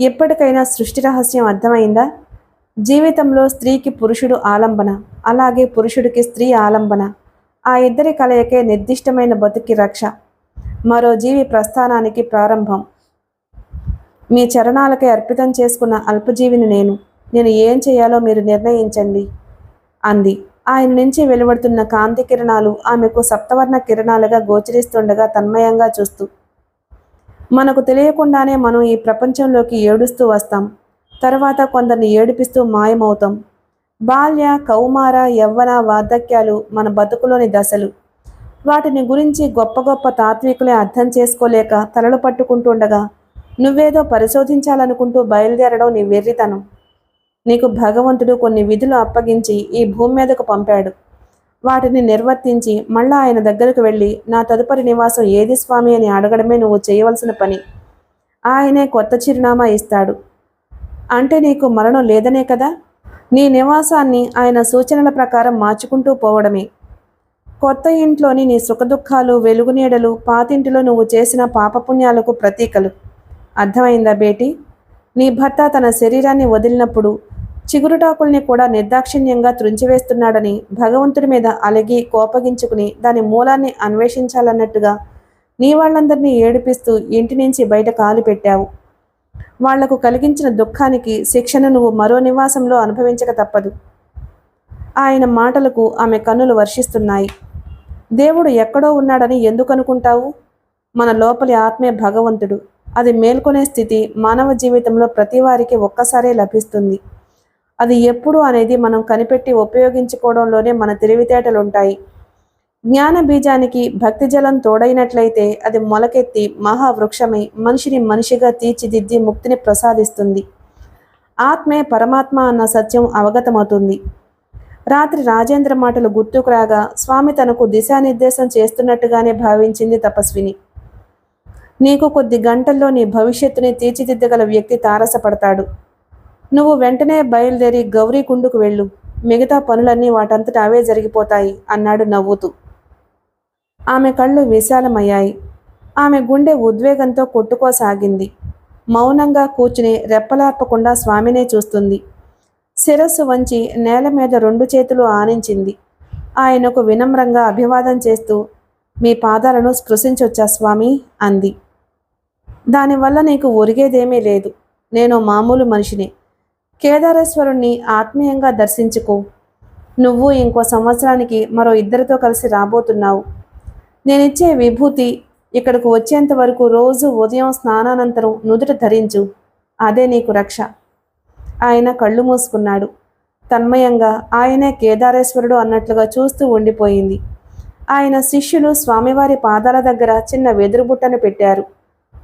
ఎప్పటికైనా సృష్టి రహస్యం అర్థమైందా? జీవితంలో స్త్రీకి పురుషుడు ఆలంబన, అలాగే పురుషుడికి స్త్రీ ఆలంబన. ఆ ఇద్దరి కలయికే నిర్దిష్టమైన బతుకి రక్ష, మరో జీవి ప్రస్థానానికి ప్రారంభం. మీ చరణాలకే అర్పితం చేసుకున్న అల్పజీవిని నేను ఏం చేయాలో మీరు నిర్ణయించండి అంది. ఆయన నుంచి వెలువడుతున్న కాంతి కిరణాలు ఆమెకు సప్తవర్ణ కిరణాలుగా గోచరిస్తుండగా తన్మయంగా చూస్తూ. మనకు తెలియకుండానే మనం ఈ ప్రపంచంలోకి ఏడుస్తూ వస్తాం, తర్వాత కొందరిని ఏడిపిస్తూ మాయమవుతాం. బాల్య, కౌమార, యవ్వన, వార్ధక్యాలు మన బతుకులోని దశలు. వాటిని గురించి గొప్ప గొప్ప తాత్వికులే అర్థం చేసుకోలేక తలలు పట్టుకుంటుండగా నువ్వేదో పరిశోధించాలనుకుంటూ బయలుదేరడం నీ వెర్రితనం. నీకు భగవంతుడు కొన్ని విధులు అప్పగించి ఈ భూమి మీదకు పంపాడు. వాటిని నిర్వర్తించి మళ్ళా ఆయన దగ్గరకు వెళ్ళి నా తదుపరి నివాసం ఏది స్వామి అని అడగడమే నువ్వు చేయవలసిన పని. ఆయనే కొత్త చిరునామా ఇస్తాడు. అంటే నీకు మరణం లేదనే కదా? నీ నివాసాన్ని ఆయన సూచనల ప్రకారం మార్చుకుంటూ పోవడమే. కొత్త ఇంట్లోని నీ సుఖదుఖాలు, వెలుగునీడలు, పాతింటిలో నువ్వు చేసిన పాపపుణ్యాలకు ప్రతీకలు. అర్థమైందా బేటీ? నీ భర్త తన శరీరాన్ని వదిలినప్పుడు చిగురుటాకుల్ని కూడా నిర్దాక్షిణ్యంగా త్రుంచివేస్తున్నాడని భగవంతుడి మీద అలిగి కోపగించుకుని దాని మూలాన్ని అన్వేషించాలన్నట్టుగా నీ వాళ్ళందరినీ ఏడిపిస్తూ ఇంటి నుంచి బయట కాలు పెట్టావు. వాళ్లకు కలిగించిన దుఃఖానికి శిక్షను నువ్వు మరో నివాసంలో అనుభవించక తప్పదు. ఆయన మాటలకు ఆమె కన్నులు వర్షిస్తున్నాయి. దేవుడు ఎక్కడో ఉన్నాడని ఎందుకు అనుకుంటావు? మన లోపలి ఆత్మే భగవంతుడు. అది మేల్కొనే స్థితి మానవ జీవితంలో ప్రతి వారికి ఒక్కసారే లభిస్తుంది. అది ఎప్పుడు అనేది మనం కనిపెట్టి ఉపయోగించుకోవడంలోనే మన తెలివితేటలుంటాయి. జ్ఞాన బీజానికి భక్తి జలం తోడైనట్లయితే అది మొలకెత్తి మహావృక్షమై మనిషిని మనిషిగా తీర్చిదిద్ది ముక్తిని ప్రసాదిస్తుంది. ఆత్మే పరమాత్మ అన్న సత్యం అవగతమవుతుంది. రాత్రి రాజేంద్ర మాటలు గుర్తుకు రాగా స్వామి తనకు దిశానిర్దేశం చేస్తున్నట్టుగానే భావించింది తపస్విని. నీకు కొద్ది గంటల్లో నీ భవిష్యత్తుని తీర్చిదిద్దగల వ్యక్తి తారసపడతాడు. నువ్వు వెంటనే బయలుదేరి గౌరీకుండుకు వెళ్ళు. మిగతా పనులన్నీ వాటంతట అవే జరిగిపోతాయి అన్నాడు నవ్వుతూ. ఆమె కళ్ళు విశాలమయ్యాయి. ఆమె గుండె ఉద్వేగంతో కొట్టుకోసాగింది. మౌనంగా కూర్చుని రెప్పలార్పకుండా స్వామినే చూస్తుంది. శిరస్సు వంచి నేల మీద 2 చేతులు ఆనించింది. ఆయనకు వినమ్రంగా అభివాదం చేస్తూ మీ పాదాలను స్పృశించొచ్చా స్వామి అంది. దానివల్ల నీకు ఒరిగేదేమీ లేదు. నేను మామూలు మనిషిని. కేదారేశ్వరుణ్ణి ఆత్మీయంగా దర్శించుకో. నువ్వు ఇంకో సంవత్సరానికి మరో 2 కలిసి రాబోతున్నావు. నేనిచ్చే విభూతి ఇక్కడకు వచ్చేంత వరకు రోజు ఉదయం స్నానానంతరం నుదుట ధరించు. అదే నీకు రక్ష. ఆయన కళ్ళు మూసుకున్నాడు. తన్మయంగా ఆయనే కేదారేశ్వరుడు అన్నట్లుగా చూస్తూ ఉండిపోయింది. ఆయన శిష్యులు స్వామివారి పాదాల దగ్గర చిన్న వెదురుబుట్టను పెట్టారు.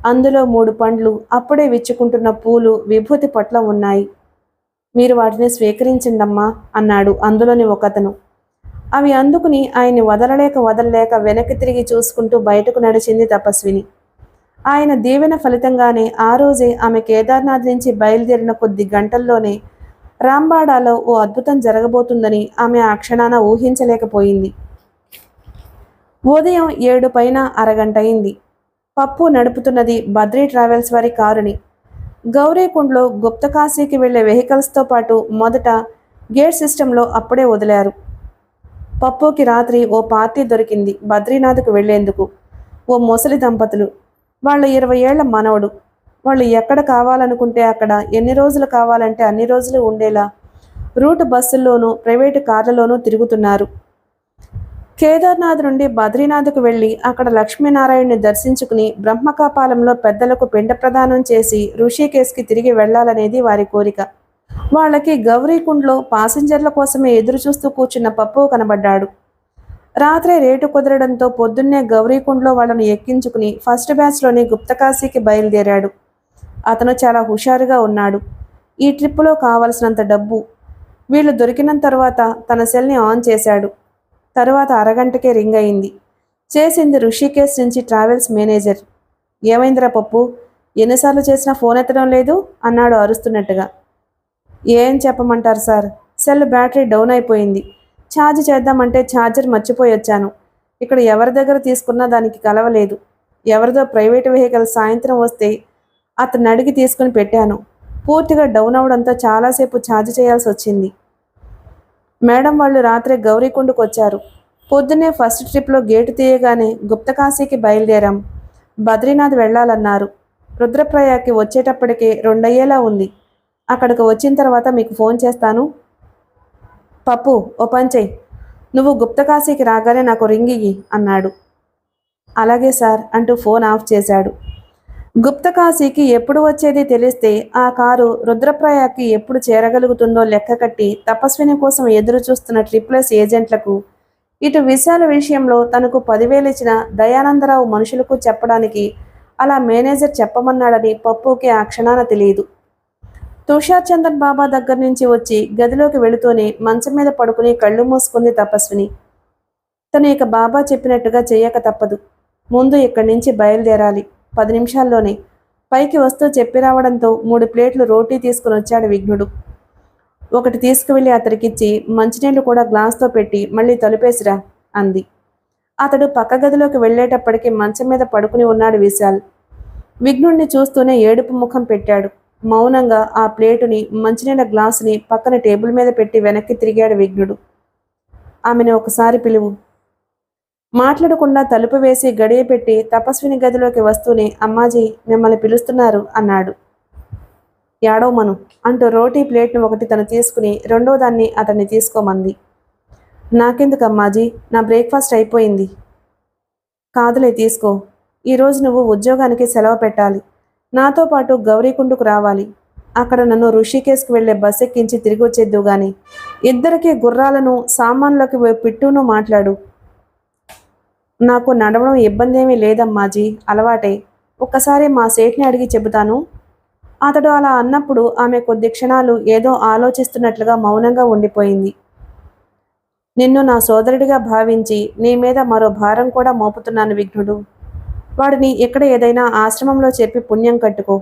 అందులో 3 పండ్లు, అప్పుడే విచ్చుకుంటున్న పూలు, విభూతి పట్ల ఉన్నాయి. మీరు వాటిని స్వీకరించండమ్మా అన్నాడు అందులోని ఒకతను. అవి అందుకుని ఆయన్ని వదలలేక వెనక్కి తిరిగి చూసుకుంటూ బయటకు నడిచింది తపస్విని. ఆయన దీవెన ఫలితంగానే ఆ రోజే ఆమె కేదార్నాథ్ నుంచి బయలుదేరిన కొద్ది గంటల్లోనే రాంబాడాలో ఓ అద్భుతం జరగబోతుందని ఆమె ఆ క్షణాన ఊహించలేకపోయింది. ఉదయం 7 పైన అరగంట అయింది. పప్పు నడుపుతున్నది బద్రీ ట్రావెల్స్ వారి కారుని. గౌరీకుండ్లో గుప్తకాశీకి వెళ్లే వెహికల్స్తో పాటు మొదట గేట్ సిస్టంలో అప్పుడే వదిలారు. పప్పుకి రాత్రి ఓ పార్టీ దొరికింది బద్రీనాథ్కు వెళ్లేందుకు. ఓ ముసలి దంపతులు, వాళ్ళ 20 ఏళ్ల మనవడు. వాళ్ళు ఎక్కడ కావాలనుకుంటే అక్కడ, ఎన్ని రోజులు కావాలంటే అన్ని రోజులు ఉండేలా రూట్ బస్సుల్లోనూ ప్రైవేటు కార్లలోనూ తిరుగుతున్నారు. కేదార్నాథ్ నుండి బద్రీనాథ్కు వెళ్ళి అక్కడ లక్ష్మీనారాయణ్ణి దర్శించుకుని బ్రహ్మకాపాలంలో పెద్దలకు పిండ ప్రదానం చేసి ఋషికేశ్కి తిరిగి వెళ్లాలనేది వారి కోరిక. వాళ్ళకి గౌరీకుండ్లో పాసింజర్ల కోసమే ఎదురు చూస్తూ కూర్చున్న పప్పు కనబడ్డాడు. రాత్రే రేటు కుదరడంతో పొద్దున్నే గౌరీకుండ్లో వాళ్ళను ఎక్కించుకుని ఫస్ట్ బ్యాచ్లోని గుప్తకాశీకి బయలుదేరాడు. అతను చాలా హుషారుగా ఉన్నాడు. ఈ ట్రిప్పులో కావలసినంత డబ్బు. వీళ్ళు దొరికిన తర్వాత తన సెల్ని ఆన్ చేశాడు. తరువాత అరగంటకే రింగ్ అయింది. చేసింది ఋషికేశ్ నుంచి ట్రావెల్స్ మేనేజర్. ఏమైందిరా పప్పు, ఎన్నిసార్లు చేసినా ఫోన్ ఎత్తడం లేదు అన్నాడు అరుస్తున్నట్టుగా. ఏం చెప్పమంటారు సార్, సెల్ బ్యాటరీ డౌన్ అయిపోయింది. ఛార్జ్ చేద్దామంటే ఛార్జర్ మర్చిపోయి వచ్చాను. ఇక్కడ ఎవరి దగ్గర తీసుకున్నా దానికి కలవలేదు. ఎవరిదో ప్రైవేట్ వెహికల్ సాయంత్రం వస్తే అతన్ని అడిగి తీసుకుని పెట్టాను. పూర్తిగా డౌన్ అవడంతో చాలాసేపు ఛార్జ్ చేయాల్సి వచ్చింది. మేడం వాళ్ళు రాత్రే గౌరీకుండకు వచ్చారు. పొద్దున్నే ఫస్ట్ ట్రిప్లో గేటు తీయగానే గుప్తకాశీకి బయలుదేరాం. బద్రీనాథ్ వెళ్లాలన్నారు. రుద్రప్రయాగ్కి వచ్చేటప్పటికే 2 అయ్యేలా ఉంది. అక్కడికి వచ్చిన తర్వాత మీకు ఫోన్ చేస్తాను. పప్పు, ఓ పని చెయ్యి, నువ్వు గుప్తకాశీకి రాగానే నాకు రింగ్ ఇయ్యి అన్నాడు. అలాగే సార్ అంటూ ఫోన్ ఆఫ్ చేశాడు. గుప్తకాశీకి ఎప్పుడు వచ్చేది తెలిస్తే ఆ కారు రుద్రప్రయాగ్కి ఎప్పుడు చేరగలుగుతుందో లెక్క కట్టి తపస్విని కోసం ఎదురు చూస్తున్న ట్రిప్లెస్ ఏజెంట్లకు, ఇటు విశాల విషయంలో తనకు 10,000 ఇచ్చిన దయానందరావు మనుషులకు చెప్పడానికి అలా మేనేజర్ చెప్పమన్నాడని పప్పుకి ఆ క్షణాన తెలియదు. తుషార్ చందన్ బాబా దగ్గర నుంచి వచ్చి గదిలోకి వెళుతూనే మంచం మీద పడుకుని కళ్ళు మూసుకుంది తపస్విని. తను ఇక బాబా చెప్పినట్టుగా చెయ్యక తప్పదు. ముందు ఇక్కడి నుంచి బయలుదేరాలి. 10 నిమిషాల్లోనే పైకి వస్తూ చెప్పి రావడంతో 3 ప్లేట్లు రోటీ తీసుకుని వచ్చాడు విఘ్నుడు. ఒకటి తీసుకువెళ్ళి అతడికిచ్చి మంచినీళ్లు కూడా గ్లాస్తో పెట్టి మళ్ళీ తలుపేసిరా అంది. అతడు పక్క గదిలోకి వెళ్లేటప్పటికి మంచం మీద పడుకుని ఉన్నాడు విశాల్. విఘ్నుడిని చూస్తూనే ఏడుపు ముఖం పెట్టాడు. మౌనంగా ఆ ప్లేటుని మంచినీళ్ళ గ్లాసుని పక్కన టేబుల్ మీద పెట్టి వెనక్కి తిరిగాడు విఘ్నుడు. ఆమెను ఒకసారి పిలువు. మాట్లాడకుండా తలుపు వేసి గడియ పెట్టి తపస్విని గదిలోకి వస్తూనే అమ్మాజీ మిమ్మల్ని పిలుస్తున్నారు అన్నాడు. యాడవమను అంటూ రోటీ ప్లేట్ను ఒకటి తను తీసుకుని రెండో దాన్ని అతన్ని తీసుకోమంది. నాకెందుకు అమ్మాజీ, నా బ్రేక్ఫాస్ట్ అయిపోయింది. కాదులే తీసుకో. ఈరోజు నువ్వు ఉద్యోగానికి సెలవు పెట్టాలి. నాతో పాటు గౌరీకుండుకు రావాలి. అక్కడ నన్ను ఋషికేశ్కి వెళ్లే బస్ ఎక్కించి తిరిగి వచ్చేద్దు గాని. ఇద్దరికి గుర్రాలను సామాన్లకి పిట్టును మాట్లాడు. నాకు నడవడం ఇబ్బంది ఏమీ లేదమ్మాజీ, అలవాటే. ఒక్కసారి మా సేట్ని అడిగి చెబుతాను. అతడు అలా అన్నప్పుడు ఆమె కొద్ది క్షణాలు ఏదో ఆలోచిస్తున్నట్లుగా మౌనంగా ఉండిపోయింది. నిన్ను నా సోదరుడిగా భావించి నీ మీద మరో భారం కూడా మోపుతున్నాను విఘ్నుడు. వాడిని ఇక్కడ ఏదైనా ఆశ్రమంలో చెప్పి పుణ్యం కట్టుకో.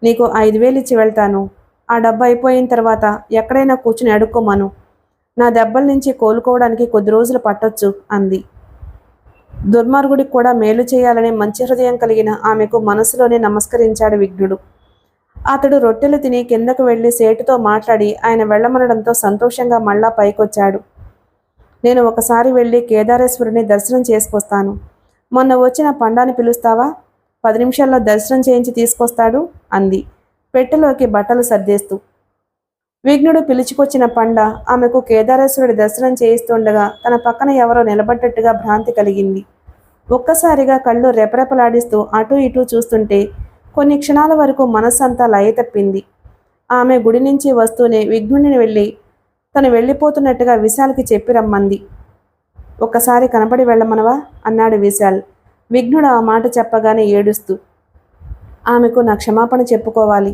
నీకు 5,000 ఇచ్చి వెళ్తాను. ఆ డబ్బు అయిపోయిన తర్వాత ఎక్కడైనా కూర్చుని అడుక్కోమను. నా దెబ్బల నుంచి కోలుకోవడానికి కొద్ది రోజులు పట్టొచ్చు అంది. దుర్మార్గుడికి కూడా మేలు చేయాలనే మంచి హృదయం కలిగిన ఆమెకు మనసులోనే నమస్కరించాడు విఘ్నుడు. అతడు రొట్టెలు తిని కిందకు వెళ్లి సేటుతో మాట్లాడి ఆయన వెళ్లమనడంతో సంతోషంగా మళ్ళా పైకొచ్చాడు. నేను ఒకసారి వెళ్ళి కేదారేశ్వరుని దర్శనం చేసుకొస్తాను. మొన్న వచ్చిన పండాని పిలుస్తావా? 10 నిమిషాల్లో దర్శనం చేయించి తీసుకొస్తాడు అంది పెట్టెలోకి బట్టలు సర్దేస్తూ. విఘ్నుడు పిలుచుకొచ్చిన పండ ఆమెకు కేదారేశ్వరుడి దర్శనం చేయిస్తుండగా తన పక్కన ఎవరో నిలబడ్డట్టుగా భ్రాంతి కలిగింది. ఒక్కసారిగా కళ్ళు రెపరెపలాడిస్తూ అటూ ఇటూ చూస్తుంటే కొన్ని క్షణాల వరకు మనస్సంతా లయ తప్పింది. ఆమె గుడి నుంచి వస్తూనే విఘ్నుడిని వెళ్ళి తను వెళ్ళిపోతున్నట్టుగా విశాల్కి చెప్పి రమ్మంది. ఒక్కసారి కనపడి వెళ్ళమనవా అన్నాడు విశాల్. విఘ్నుడు ఆ మాట చెప్పగానే ఏడుస్తూ, ఆమెకు నా క్షమాపణ చెప్పుకోవాలి.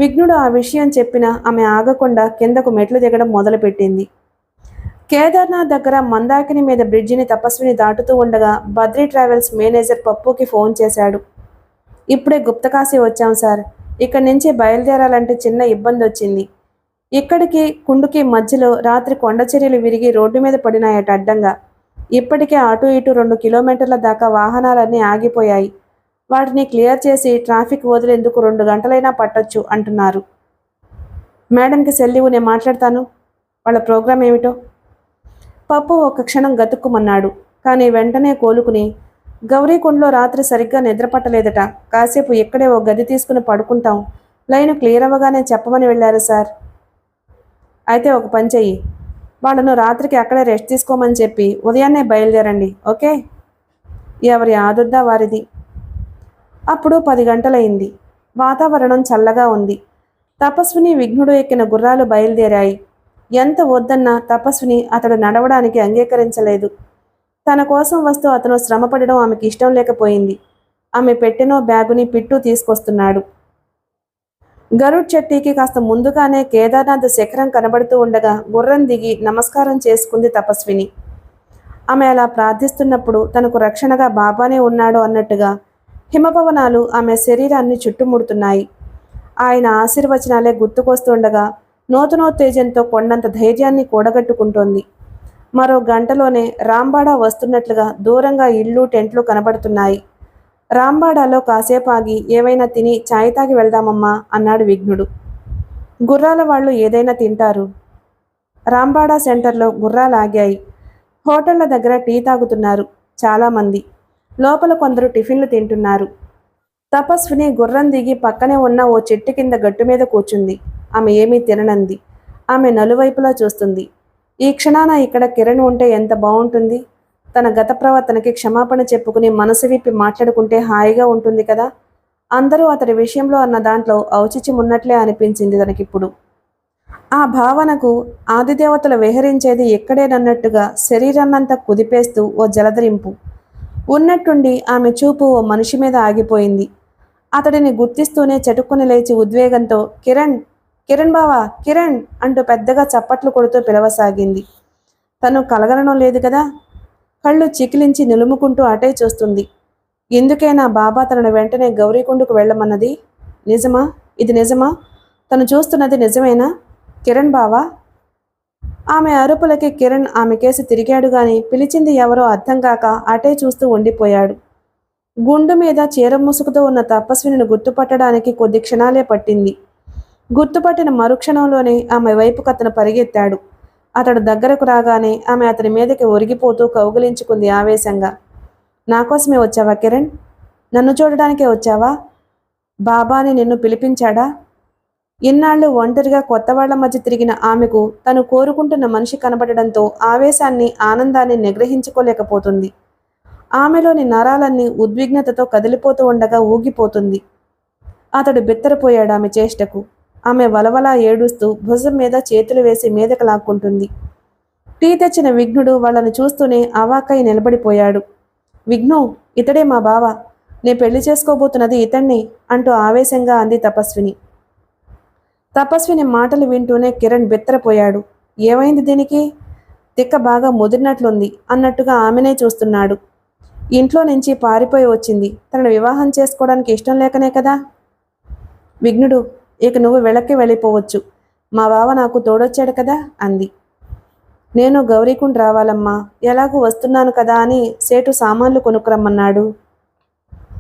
విఘ్నుడు ఆ విషయం చెప్పినా ఆమె ఆగకుండా కిందకు మెట్లు దిగడం మొదలుపెట్టింది. కేదార్నాథ్ దగ్గర మందాకిని మీద బ్రిడ్జిని తపస్విని దాటుతూ ఉండగా బద్రీ ట్రావెల్స్ మేనేజర్ పప్పుకి ఫోన్ చేశాడు. ఇప్పుడే గుప్తకాశీ వచ్చాం సార్. ఇక్కడి నుంచి బయలుదేరాలంటే చిన్న ఇబ్బంది వచ్చింది. ఇక్కడికి కుండుకి మధ్యలో రాత్రి కొండచర్యలు విరిగి రోడ్డు మీద పడినాయట అడ్డంగా. ఇప్పటికే అటు ఇటు 2 కిలోమీటర్ల దాకా వాహనాలన్నీ ఆగిపోయాయి. వాటిని క్లియర్ చేసి ట్రాఫిక్ వదిలేందుకు 2 గంటలైనా పట్టొచ్చు అంటున్నారు. మేడంకి సెల్లివు, నేను మాట్లాడతాను. వాళ్ళ ప్రోగ్రాం ఏమిటో. పప్పు ఒక క్షణం గతుక్కుమన్నాడు. కానీ వెంటనే కోలుకుని, గౌరీకుండలో రాత్రి సరిగ్గా నిద్రపట్టలేదట. కాసేపు ఇక్కడే ఓ గది తీసుకుని పడుకుంటాం. లైన్ క్లియర్ అవ్వగానే చెప్పమని వెళ్ళారు సార్. అయితే ఒక పని చెయ్యి, వాళ్ళను రాత్రికి అక్కడే రెస్ట్ తీసుకోమని చెప్పి ఉదయాన్నే బయలుదేరండి. ఓకే? ఎవరి ఆదుద్దా వారిది. అప్పుడు 10 గంటలైంది. వాతావరణం చల్లగా ఉంది. తపస్విని విఘ్నుడు ఎక్కిన గుర్రాలు బయలుదేరాయి. ఎంత వద్దన్నా తపస్విని అతడు నడవడానికి అంగీకరించలేదు. తన కోసం వస్తూ అతను శ్రమపడడం ఆమెకి ఇష్టం లేకపోయింది. ఆమె పెట్టెనో బ్యాగుని పిట్టు తీసుకొస్తున్నాడు. గరుడ్ చెట్టీకి కాస్త ముందుగానే కేదార్నాథ్ శిఖరం కనబడుతూ ఉండగా గుర్రం దిగి నమస్కారం చేసుకుంది తపస్విని. ఆమె అలా ప్రార్థిస్తున్నప్పుడు తనకు రక్షణగా బాబానే ఉన్నాడు అన్నట్టుగా హిమపవనాలు ఆమె శరీరాన్ని చుట్టుముడుతున్నాయి. ఆయన ఆశీర్వచనాలే గుర్తుకొస్తుండగా నూతనోత్తేజంతో కొండంత ధైర్యాన్ని కూడగట్టుకుంటోంది. మరో గంటలోనే రాంబాడా వస్తున్నట్లుగా దూరంగా ఇళ్ళు టెంట్లు కనబడుతున్నాయి. రాంబాడాలో కాసేపు ఆగి ఏవైనా తిని ఛాయ్ తాగి వెళ్దామమ్మా అన్నాడు విఘ్నుడు. గుర్రాల వాళ్ళు ఏదైనా తింటారు. రాంబాడా సెంటర్లో గుర్రాలు ఆగాయి. హోటళ్ల దగ్గర టీ తాగుతున్నారు చాలామంది. లోపల కొందరు టిఫిన్లు తింటున్నారు. తపస్విని గుర్రం దిగి పక్కనే ఉన్న ఓ చెట్టు కింద గట్టు మీద కూర్చుంది. ఆమె ఏమీ తిననంది. ఆమె నలువైపులా చూస్తుంది. ఈ క్షణాన ఇక్కడ కిరణ్ ఉంటే ఎంత బాగుంటుంది. తన గత ప్రవర్తనకి క్షమాపణ చెప్పుకుని మనసు విప్పి మాట్లాడుకుంటే హాయిగా ఉంటుంది కదా. అందరూ అతడి విషయంలో అన్న దాంట్లో ఔచిత్యం ఉన్నట్లే అనిపించింది తనకిప్పుడు. ఆ భావనకు ఆదిదేవతలు విహరించేది ఎక్కడేనన్నట్టుగా శరీరాన్నంతా కుదిపేస్తూ ఓ జలధరింపు. ఉన్నట్టుండి ఆమె చూపు ఓ మనిషి మీద ఆగిపోయింది. అతడిని గుర్తిస్తూనే చటుక్కుని లేచి ఉద్వేగంతో కిరణ్, కిరణ్ బావా, కిరణ్ అంటూ పెద్దగా చప్పట్లు కొడుతూ పిలవసాగింది. తను కలగనడం లేదు కదా. కళ్ళు చికిలించి నిలుముకుంటూ అటే చూస్తుంది. ఎందుకైనా బాబా తనను వెంటనే గౌరీకుండకు వెళ్ళమన్నది? నిజమా? ఇది నిజమా? తను చూస్తున్నది నిజమేనా? కిరణ్ బావా? ఆమె అరుపులకి కిరణ్ ఆమె కేసి తిరిగాడు గాని పిలిచింది ఎవరో అర్థం కాక అటే చూస్తూ ఉండిపోయాడు. గుండు మీద చీర ముసుగుతో ఉన్న తపస్విని గుర్తుపట్టడానికి కొద్ది క్షణాలే పట్టింది. గుర్తుపట్టిన మరుక్షణంలోనే ఆమె వైపుకు అతను పరిగెత్తాడు. అతడు దగ్గరకు రాగానే ఆమె అతని మీదకి ఒరిగిపోతూ కౌగిలించుకుంది ఆవేశంగా. నా కోసమే వచ్చావా కిరణ్? నన్ను చూడడానికే వచ్చావా? బాబాని నిన్ను పిలిపించాడా? ఇన్నాళ్ళు ఒంటరిగా కొత్త వాళ్ల మధ్య తిరిగిన ఆమెకు తను కోరుకుంటున్న మనిషి కనబడడంతో ఆవేశాన్ని, ఆనందాన్ని నిగ్రహించుకోలేకపోతుంది. ఆమెలోని నరాలన్నీ ఉద్విగ్నతతో కదిలిపోతూ ఉండగా ఊగిపోతుంది. అతడు బిత్తరపోయాడు ఆమె చేష్టకు. ఆమె వలవలా ఏడుస్తూ భుజం మీద చేతులు వేసి మీదకు లాక్కుంటుంది. టీ తెచ్చిన విఘ్నుడు వాళ్ళని చూస్తూనే అవాకై నిలబడిపోయాడు. విఘ్ను, ఇతడే మా బావ. నే పెళ్లి చేసుకోబోతున్నది ఇతణ్ణి అంటూ ఆవేశంగా అంది తపస్విని. తపస్విని మాటలు వింటూనే కిరణ్ బిత్తరపోయాడు. ఏమైంది దీనికి? తిక్క బాగా ముదిరినట్లుంది అన్నట్టుగా ఆమెనే చూస్తున్నాడు. ఇంట్లో నుంచి పారిపోయి వచ్చింది. తనను వివాహం చేసుకోవడానికి ఇష్టం లేకనే కదా. విఘ్నుడు, ఇక నువ్వు వెనక్కి వెళ్ళిపోవచ్చు. మా బావ నాకు తోడొచ్చాడు కదా అంది. నేను గౌరీకుండ్ రావాలమ్మా, ఎలాగూ వస్తున్నాను కదా అని సేటు సామాన్లు కొనుక్కురమ్మన్నాడు.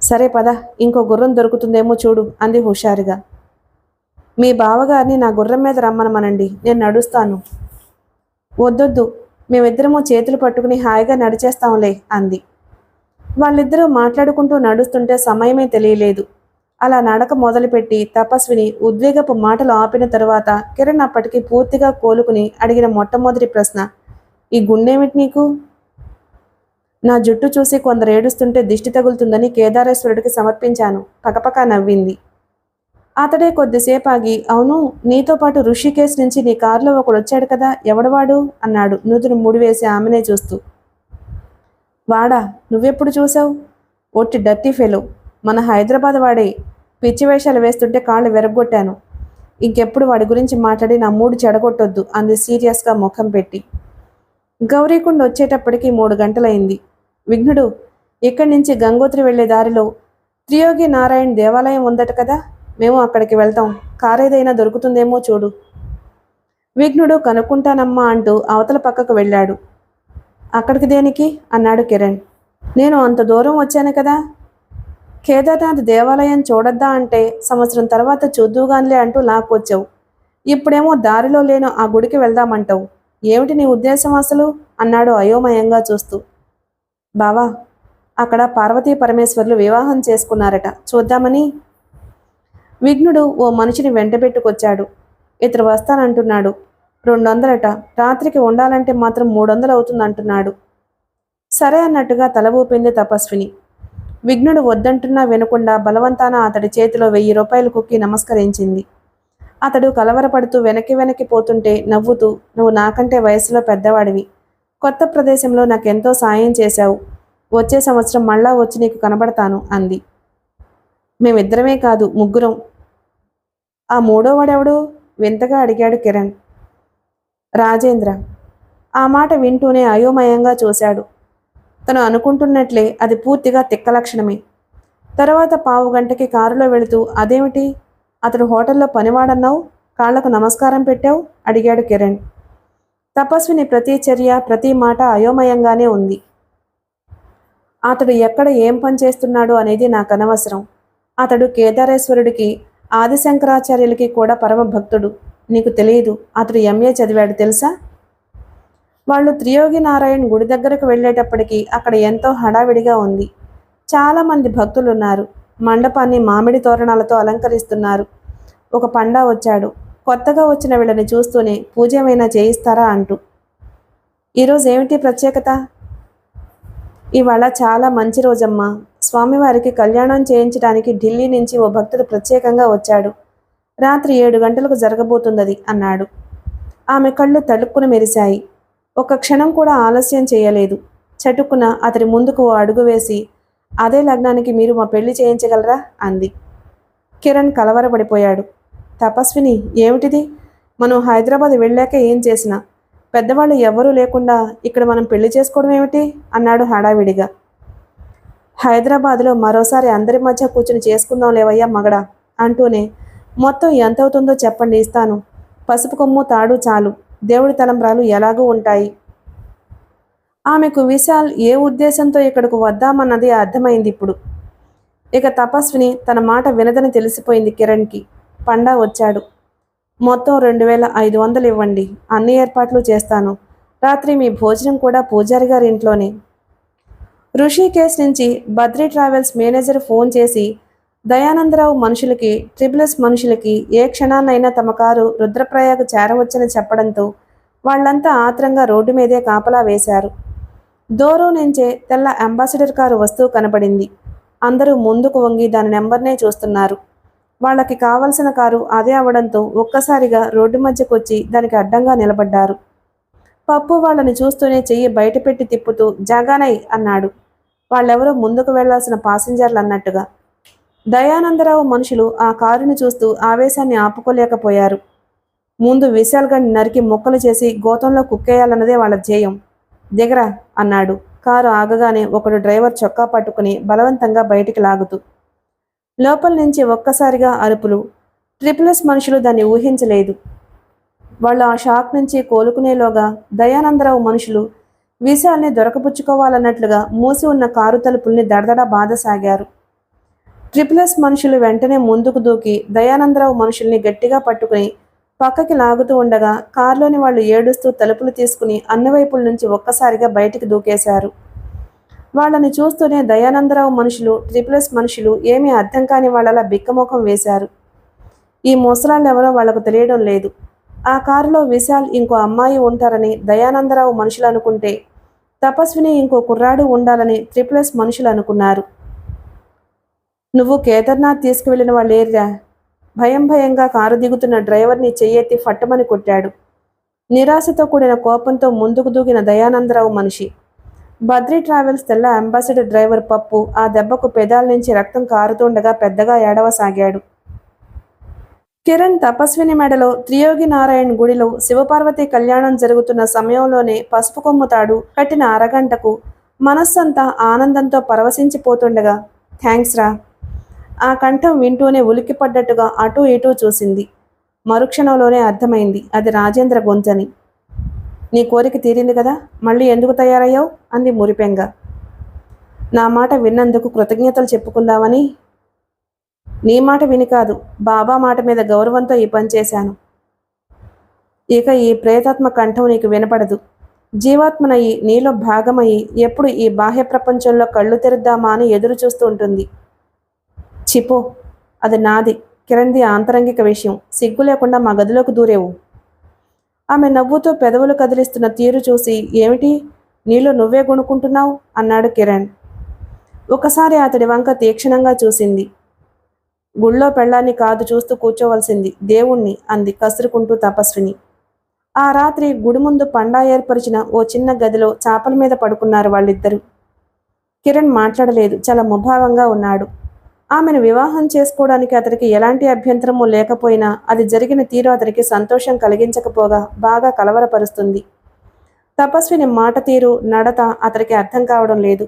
సరే పద, ఇంకో గుర్రం దొరుకుతుందేమో చూడు అంది హుషారుగా. మీ బావగారిని నా గుర్రం మీద రమ్మనమనండి, నేను నడుస్తాను. వద్దొద్దు, మేమిద్దరము చేతులు పట్టుకుని హాయిగా నడిచేస్తాంలే అంది. వాళ్ళిద్దరూ మాట్లాడుకుంటూ నడుస్తుంటే సమయమే తెలియలేదు. అలా నడక మొదలుపెట్టి తపస్విని ఉద్వేగపు మాటలు ఆపిన తరువాత కిరణ్ అప్పటికి పూర్తిగా కోలుకుని అడిగిన మొట్టమొదటి ప్రశ్న, ఈ గుండేమిటి నీకు? నా జుట్టు చూసి కొందరు ఏడుస్తుంటే దిష్టి తగులుతుందని కేదారేశ్వరుడికి సమర్పించాను. పకపకా నవ్వింది. అతడే కొద్దిసేపు ఆగి, అవును, నీతో పాటు ఋషికేశ్ నుంచి నీ కారులో ఒకడు వచ్చాడు కదా, ఎవడవాడు అన్నాడు నుదురు ముడివేసి ఆమెనే చూస్తూ. వాడా? నువ్వెప్పుడు చూసావు? ఒట్టి డర్టీ ఫెలో, మన హైదరాబాద్ వాడే. పిచ్చి వేషాలు వేస్తుంటే కాళ్ళు విరగొట్టాను. ఇంకెప్పుడు వాడి గురించి మాట్లాడి నా మూడు చెడగొట్టొద్దు అంది సీరియస్గా ముఖం పెట్టి. గౌరీకుండ వచ్చేటప్పటికి 3 గంటలైంది. విఘ్నుడు, ఇక్కడి నుంచి గంగోత్రి వెళ్లే దారిలో త్రియోగి నారాయణ్ దేవాలయం ఉందట కదా, మేము అక్కడికి వెళ్తాం. కారేదైనా దొరుకుతుందేమో చూడు. విఘ్నుడు కనుక్కుంటానమ్మా అంటూ అవతల పక్కకు వెళ్ళాడు. అక్కడికి దేనికి అన్నాడు కిరణ్. నేను అంత దూరం వచ్చాను కదా. కేదార్నాథ్ దేవాలయం చూడొద్దా అంటే సంవత్సరం తర్వాత చూద్దుగాన్లే అంటూ లాక్కొచ్చావు. ఇప్పుడేమో దారిలో లేను ఆ గుడికి వెళ్దామంటావు. ఏమిటి నీ ఉద్దేశం అసలు అన్నాడు అయోమయంగా చూస్తూ. బావా, అక్కడ పార్వతీ పరమేశ్వర్లు వివాహం చేసుకున్నారట, చూద్దామని. విఘ్నుడు ఓ మనిషిని వెంటబెట్టుకొచ్చాడు. ఇతడు వస్తానంటున్నాడు. 200 రాత్రికి ఉండాలంటే మాత్రం 300 అవుతుందంటున్నాడు. సరే అన్నట్టుగా తల ఊపింది తపస్విని. విఘ్నుడు వద్దంటున్నా వినకుండా బలవంతాన అతడి చేతిలో 1000 రూపాయలు కుక్కి నమస్కరించింది. అతడు కలవరపడుతూ వెనక్కి పోతుంటే నవ్వుతూ, నువ్వు నాకంటే వయసులో పెద్దవాడివి, కొత్త ప్రదేశంలో నాకెంతో సాయం చేశావు. వచ్చే సంవత్సరం మళ్ళా వచ్చి నీకు కనబడతాను అంది. మేమిద్దరమే కాదు, ముగ్గురం. ఆ మూడోవాడెవడు వింతగా అడిగాడు కిరణ్. రాజేంద్ర. ఆ మాట వింటూనే అయోమయంగా చూశాడు. తను అనుకుంటున్నట్లే అది పూర్తిగా తిక్క లక్షణమే. తర్వాత 15 గంటకి కారులో వెళుతూ, అదేమిటి అతడు హోటల్లో పనివాడన్నావు, కాళ్లకు నమస్కారం పెట్టావు అడిగాడు కిరణ్. తపస్విని ప్రతి చర్య ప్రతి మాట అయోమయంగానే ఉంది. అతడు ఎక్కడ ఏం పని చేస్తున్నాడు అనేది నాకు అనవసరం. అతడు కేదారేశ్వరుడికి ఆదిశంకరాచార్యులకి కూడా పరమ భక్తుడు. నీకు తెలియదు, అతడు ఎంఏ చదివాడు తెలుసా. వాళ్ళు త్రియోగి నారాయణ్ గుడి దగ్గరకు వెళ్ళేటప్పటికి అక్కడ ఎంతో హడావిడిగా ఉంది. చాలామంది భక్తులున్నారు. మండపాన్ని మామిడి తోరణాలతో అలంకరిస్తున్నారు. ఒక పండా వచ్చాడు. కొత్తగా వచ్చిన వీళ్ళని చూస్తూనే పూజ ఏమైనా చేయిస్తారా అంటూ. ఈరోజు ఏమిటి ప్రత్యేకత? ఇవాళ చాలా మంచి రోజమ్మా. స్వామివారికి కళ్యాణం చేయించడానికి ఢిల్లీ నుంచి ఓ భక్తుడు ప్రత్యేకంగా వచ్చాడు. రాత్రి 7 గంటలకు జరగబోతున్నది అన్నాడు. ఆమె కళ్ళు తడుక్కున మెరిశాయి. ఒక్క క్షణం కూడా ఆలస్యం చేయలేదు. చటుక్కున అతడి ముందుకు ఓ అడుగు వేసి, అదే లగ్నానికి మీరు మా పెళ్లి చేయించగలరా అంది. కిరణ్ కలవరపడిపోయాడు. తపస్విని, ఏమిటిది? మనం హైదరాబాద్ వెళ్ళాక ఏం చేసినా పెద్దవాళ్ళు ఎవరూ లేకుండా ఇక్కడ మనం పెళ్లి చేసుకోవడం ఏమిటి అన్నాడు హడావిడిగా. హైదరాబాద్లో మరోసారి అందరి మధ్య కూర్చుని చేసుకుందాం లేవయ్యా మగడా అంటూనే, మొత్తం ఎంత అవుతుందో చెప్పండి, ఇస్తాను. పసుపు కొమ్ము తాడు చాలు, దేవుడి తలంబ్రాలు ఎలాగూ ఉంటాయి. ఆమెకు విశాల్ ఏ ఉద్దేశంతో ఇక్కడకు వద్దామన్నది అర్థమైంది ఇప్పుడు. ఇక తపస్విని తన మాట వినదని తెలిసిపోయింది కిరణ్కి. పండా వచ్చాడు. మొత్తం 2500 ఇవ్వండి, అన్ని ఏర్పాట్లు చేస్తాను. రాత్రి మీ భోజనం కూడా పూజారి గారి ఇంట్లోనే. ఋషికేశ్ నుంచి బద్రీ ట్రావెల్స్ మేనేజర్ ఫోన్ చేసి దయానందరావు మనుషులకి, ట్రిపుల్ఎస్ మనుషులకి ఏ క్షణాన్నైనా తమ కారు రుద్రప్రయాగ చేరవచ్చని చెప్పడంతో వాళ్లంతా ఆత్రంగా రోడ్డు మీదే కాపలా వేశారు. దూరం నుంచే తెల్ల అంబాసిడర్ కారు వస్తూ కనబడింది. అందరూ ముందుకు వంగి దాని నెంబర్నే చూస్తున్నారు. వాళ్ళకి కావలసిన కారు అదే అవడంతో ఒక్కసారిగా రోడ్డు మధ్యకొచ్చి దానికి అడ్డంగా నిలబడ్డారు. పప్పు వాళ్ళని చూస్తూనే చెయ్యి బయటపెట్టి తిప్పుతూ జాగానై అన్నాడు. వాళ్ళెవరో ముందుకు వెళ్లాల్సిన పాసింజర్లు అన్నట్టుగా. దయానందరావు మనుషులు ఆ కారుని చూస్తూ ఆవేశాన్ని ఆపుకోలేకపోయారు. ముందు విశాల్గఢ్ నరికి ముక్కలు చేసి గోతంలో కుక్కేయాలన్నదే వాళ్ళ ధ్యేయం. దిగరా అన్నాడు కారు ఆగగానే ఒకడు డ్రైవర్ చొక్కా పట్టుకుని బలవంతంగా బయటికి లాగుతూ. లోపల నుంచి ఒక్కసారిగా అరుపులు. ట్రిపుల్ఎస్ మనుషులు దాన్ని ఊహించలేదు. వాళ్ళు ఆ షాక్ నుంచి కోలుకునేలోగా దయానందరావు మనుషులు విశాల్ని దొరకపుచ్చుకోవాలన్నట్లుగా మూసి ఉన్న కారు తలుపుల్ని దడదడ బాధసాగారు. ట్రిపుల్ఎస్ మనుషులు వెంటనే ముందుకు దూకి దయానందరావు మనుషుల్ని గట్టిగా పట్టుకుని పక్కకి లాగుతూ ఉండగా కారులోని వాళ్ళు ఏడుస్తూ తలుపులు తీసుకుని అన్ని వైపుల నుంచి ఒక్కసారిగా బయటికి దూకేశారు. వాళ్ళని చూస్తూనే దయానందరావు మనుషులు, ట్రిపుల్ఎస్ మనుషులు ఏమీ అర్థం కాని వాళ్ళలా బిక్కముఖం వేశారు. ఈ ముసలాళ్ళెవరో వాళ్లకు తెలియడం లేదు. ఆ కారులో విశాల్ ఇంకో అమ్మాయి ఉంటారని దయానందరావు మనుషులు అనుకుంటే, తపస్విని ఇంకో కుర్రాడు ఉండాలని ట్రిపుల్ఎస్ మనుషులు అనుకున్నారు. నువ్వు కేదార్నాథ్ తీసుకువెళ్ళిన వాళ్ళేర్రా? భయంగా కారు దిగుతున్న డ్రైవర్ని చెయ్యెత్తి ఫట్టమని కొట్టాడు. నిరాశతో కూడిన కోపంతో ముందుకు దూకిన దయానందరావు మనిషి. బద్రీ ట్రావెల్స్ తెల్ల అంబాసిడర్ డ్రైవర్ పప్పు ఆ దెబ్బకు పెదాల నుంచి రక్తం కారుతుండగా పెద్దగా ఏడవసాగాడు. కిరణ్ తపస్విని మెడలో త్రియోగి నారాయణ్ గుడిలో శివపార్వతి కళ్యాణం జరుగుతున్న సమయంలోనే పసుపు కొమ్ము తాడు కట్టిన అరగంటకు మనస్సంతా ఆనందంతో పరవశించిపోతుండగా థ్యాంక్స్ రా. ఆ కంఠం వింటూనే ఉలిక్కిపడ్డట్టుగా అటూ ఇటూ చూసింది. మరుక్షణంలోనే అర్థమైంది అది రాజేంద్ర గొంతని. నీ కోరిక తీరింది కదా, మళ్ళీ ఎందుకు తయారయ్యావు అంది మురిపెంగా. నా మాట విన్నందుకు కృతజ్ఞతలు చెప్పుకుందామని. నీ మాట విని కాదు, బాబా మాట మీద గౌరవంతో ఈ పని చేశాను. ఇక ఈ ప్రేతాత్మ కంఠం నీకు వినపడదు. జీవాత్మనయ్యి నీలో భాగమయ్యి ఎప్పుడు ఈ బాహ్య ప్రపంచంలో కళ్ళు తెరుద్దామా అని ఎదురు చూస్తూ ఉంటుంది. చిపో, అది నాది, కిరణ్ది ఆంతరంగిక విషయం. సిగ్గు లేకుండా మా గదిలోకి దూరేవు. ఆమె నవ్వుతూ పెదవులు కదిలిస్తున్న తీరు చూసి ఏమిటి, నీలో నువ్వే కొనుక్కుంటున్నావు అన్నాడు కిరణ్. ఒకసారి అతడి వంక తీక్షణంగా చూసింది. గుళ్ళో పెళ్ళాన్ని కాదు చూస్తూ కూర్చోవలసింది, దేవుణ్ణి అంది కసురుకుంటూ తపస్విని. ఆ రాత్రి గుడి ముందు పండా ఏర్పరిచిన ఓ చిన్న గదిలో చాపల మీద పడుకున్నారు వాళ్ళిద్దరూ. కిరణ్ మాట్లాడలేదు, చాలా ముభావంగా ఉన్నాడు. ఆమెను వివాహం చేసుకోవడానికి అతనికి ఎలాంటి అభ్యంతరమూ లేకపోయినా అది జరిగిన తీరు అతనికి సంతోషం కలిగించకపోగా బాగా కలవరపరుస్తుంది. తపస్విని మాట తీరు, నడత అతనికి అర్థం కావడం లేదు.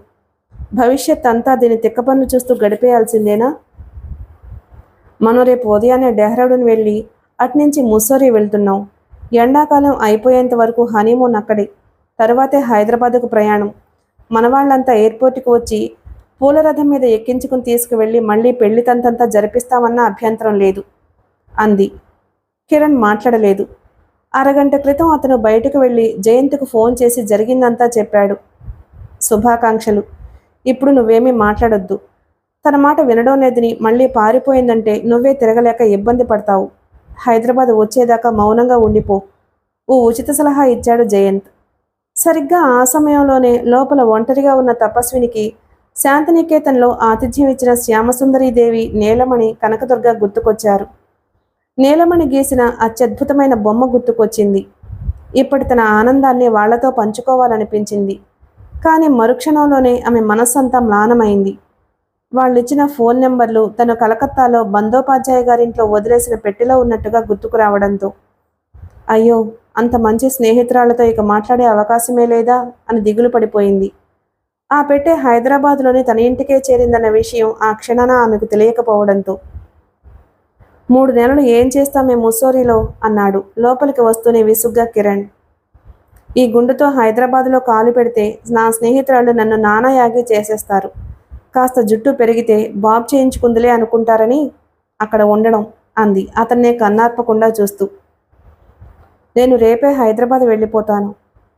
భవిష్యత్ అంతా దీని తిక్కపన్ను చూస్తూ గడిపేయాల్సిందేనా? మనం రేపు ఉదయాన్నే డెహ్రాడూన్ వెళ్ళి అట్నుంచి ముస్సోరీ వెళ్తున్నాం. ఎండాకాలం అయిపోయేంత వరకు హనీమూన్ అక్కడే, తరువాతే హైదరాబాదుకు ప్రయాణం. మనవాళ్ళంతా ఎయిర్పోర్ట్కి వచ్చి పూలరథం మీద ఎక్కించుకుని తీసుకువెళ్ళి మళ్ళీ పెళ్లి తంతంతా జరిపిస్తామన్న అభ్యంతరం లేదు అంది. కిరణ్ మాట్లాడలేదు. అరగంట క్రితం అతను బయటకు వెళ్ళి జయంత్కు ఫోన్ చేసి జరిగిందంతా చెప్పాడు. శుభాకాంక్షలు, ఇప్పుడు నువ్వేమీ మాట్లాడొద్దు. తన మాట వినడం లేదని మళ్ళీ పారిపోయిందంటే నువ్వే తిరగలేక ఇబ్బంది పడతావు. హైదరాబాద్ వచ్చేదాకా మౌనంగా ఉండిపో. ఓ ఉచిత సలహా ఇచ్చాడు జయంత్. సరిగ్గా ఆ సమయంలోనే లోపల ఒంటరిగా ఉన్న తపస్వినికి శాంతినికేతన్లో ఆతిథ్యం ఇచ్చిన శ్యామసుందరీదేవి, నీలమణి, కనకదుర్గ గుర్తుకొచ్చారు. నీలమణి గీసిన అత్యద్భుతమైన బొమ్మ గుర్తుకొచ్చింది. ఇప్పటి తన ఆనందాన్ని వాళ్లతో పంచుకోవాలనిపించింది. కానీ మరుక్షణంలోనే ఆమె మనస్సంతా మ్లానమైంది. వాళ్ళిచ్చిన ఫోన్ నెంబర్లు తను కలకత్తాలో బందోపాధ్యాయ గారింట్లో వదిలేసిన పెట్టెలో ఉన్నట్టుగా గుర్తుకు రావడంతో అయ్యో, అంత మంచి స్నేహితురాలతో ఇక మాట్లాడే అవకాశమే లేదా అని దిగులు పడిపోయింది. ఆ పెట్టె హైదరాబాద్లోని తన ఇంటికే చేరిందన్న విషయం ఆ క్షణాన ఆమెకు తెలియకపోవడంతో. 3 నెలలు ఏం చేస్తామే ముస్సోరీలో అన్నాడు లోపలికి వస్తూనే విసుగ్గా కిరణ్. ఈ గుండుతో హైదరాబాద్లో కాలు పెడితే నా స్నేహితురాళ్ళు నన్ను నానాయాగి చేసేస్తారు. కాస్త జుట్టు పెరిగితే బాబ్ చేయించుకుందిలే అనుకుంటారని అక్కడ ఉండడం అంది అతన్నే కన్నార్పకుండా చూస్తూ. నేను రేపే హైదరాబాద్ వెళ్ళిపోతాను.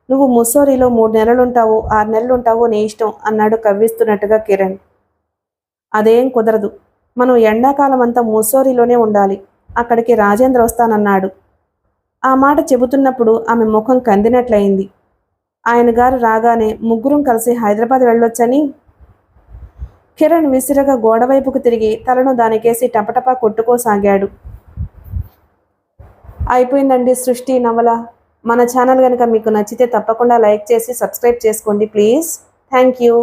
నువ్వు ముస్సోరీలో 3 నెలలుంటావో 6 నెలలుంటావో నీ ఇష్టం అన్నాడు కవ్విస్తున్నట్టుగా కిరణ్. అదేం కుదరదు. మనం ఎండాకాలం అంతా ముస్సోరీలోనే ఉండాలి. అక్కడికి రాజేంద్ర వస్తానన్నాడు. ఆ మాట చెబుతున్నప్పుడు ఆమె ముఖం కందినట్లయింది. ఆయన గారు రాగానే ముగ్గురం కలిసి హైదరాబాద్ వెళ్ళొచ్చని. కిరణ్ విసిరగా గోడవైపుకు తిరిగి తలను దానికేసి టపటపా కొట్టుకోసాగాడు. అయిపోయిందండి సృష్టి నవల. మన ఛానల్ కనుక మీకు నచ్చితే తప్పకుండా లైక్ చేసి సబ్స్క్రైబ్ చేసుకోండి ప్లీజ్. Thank you.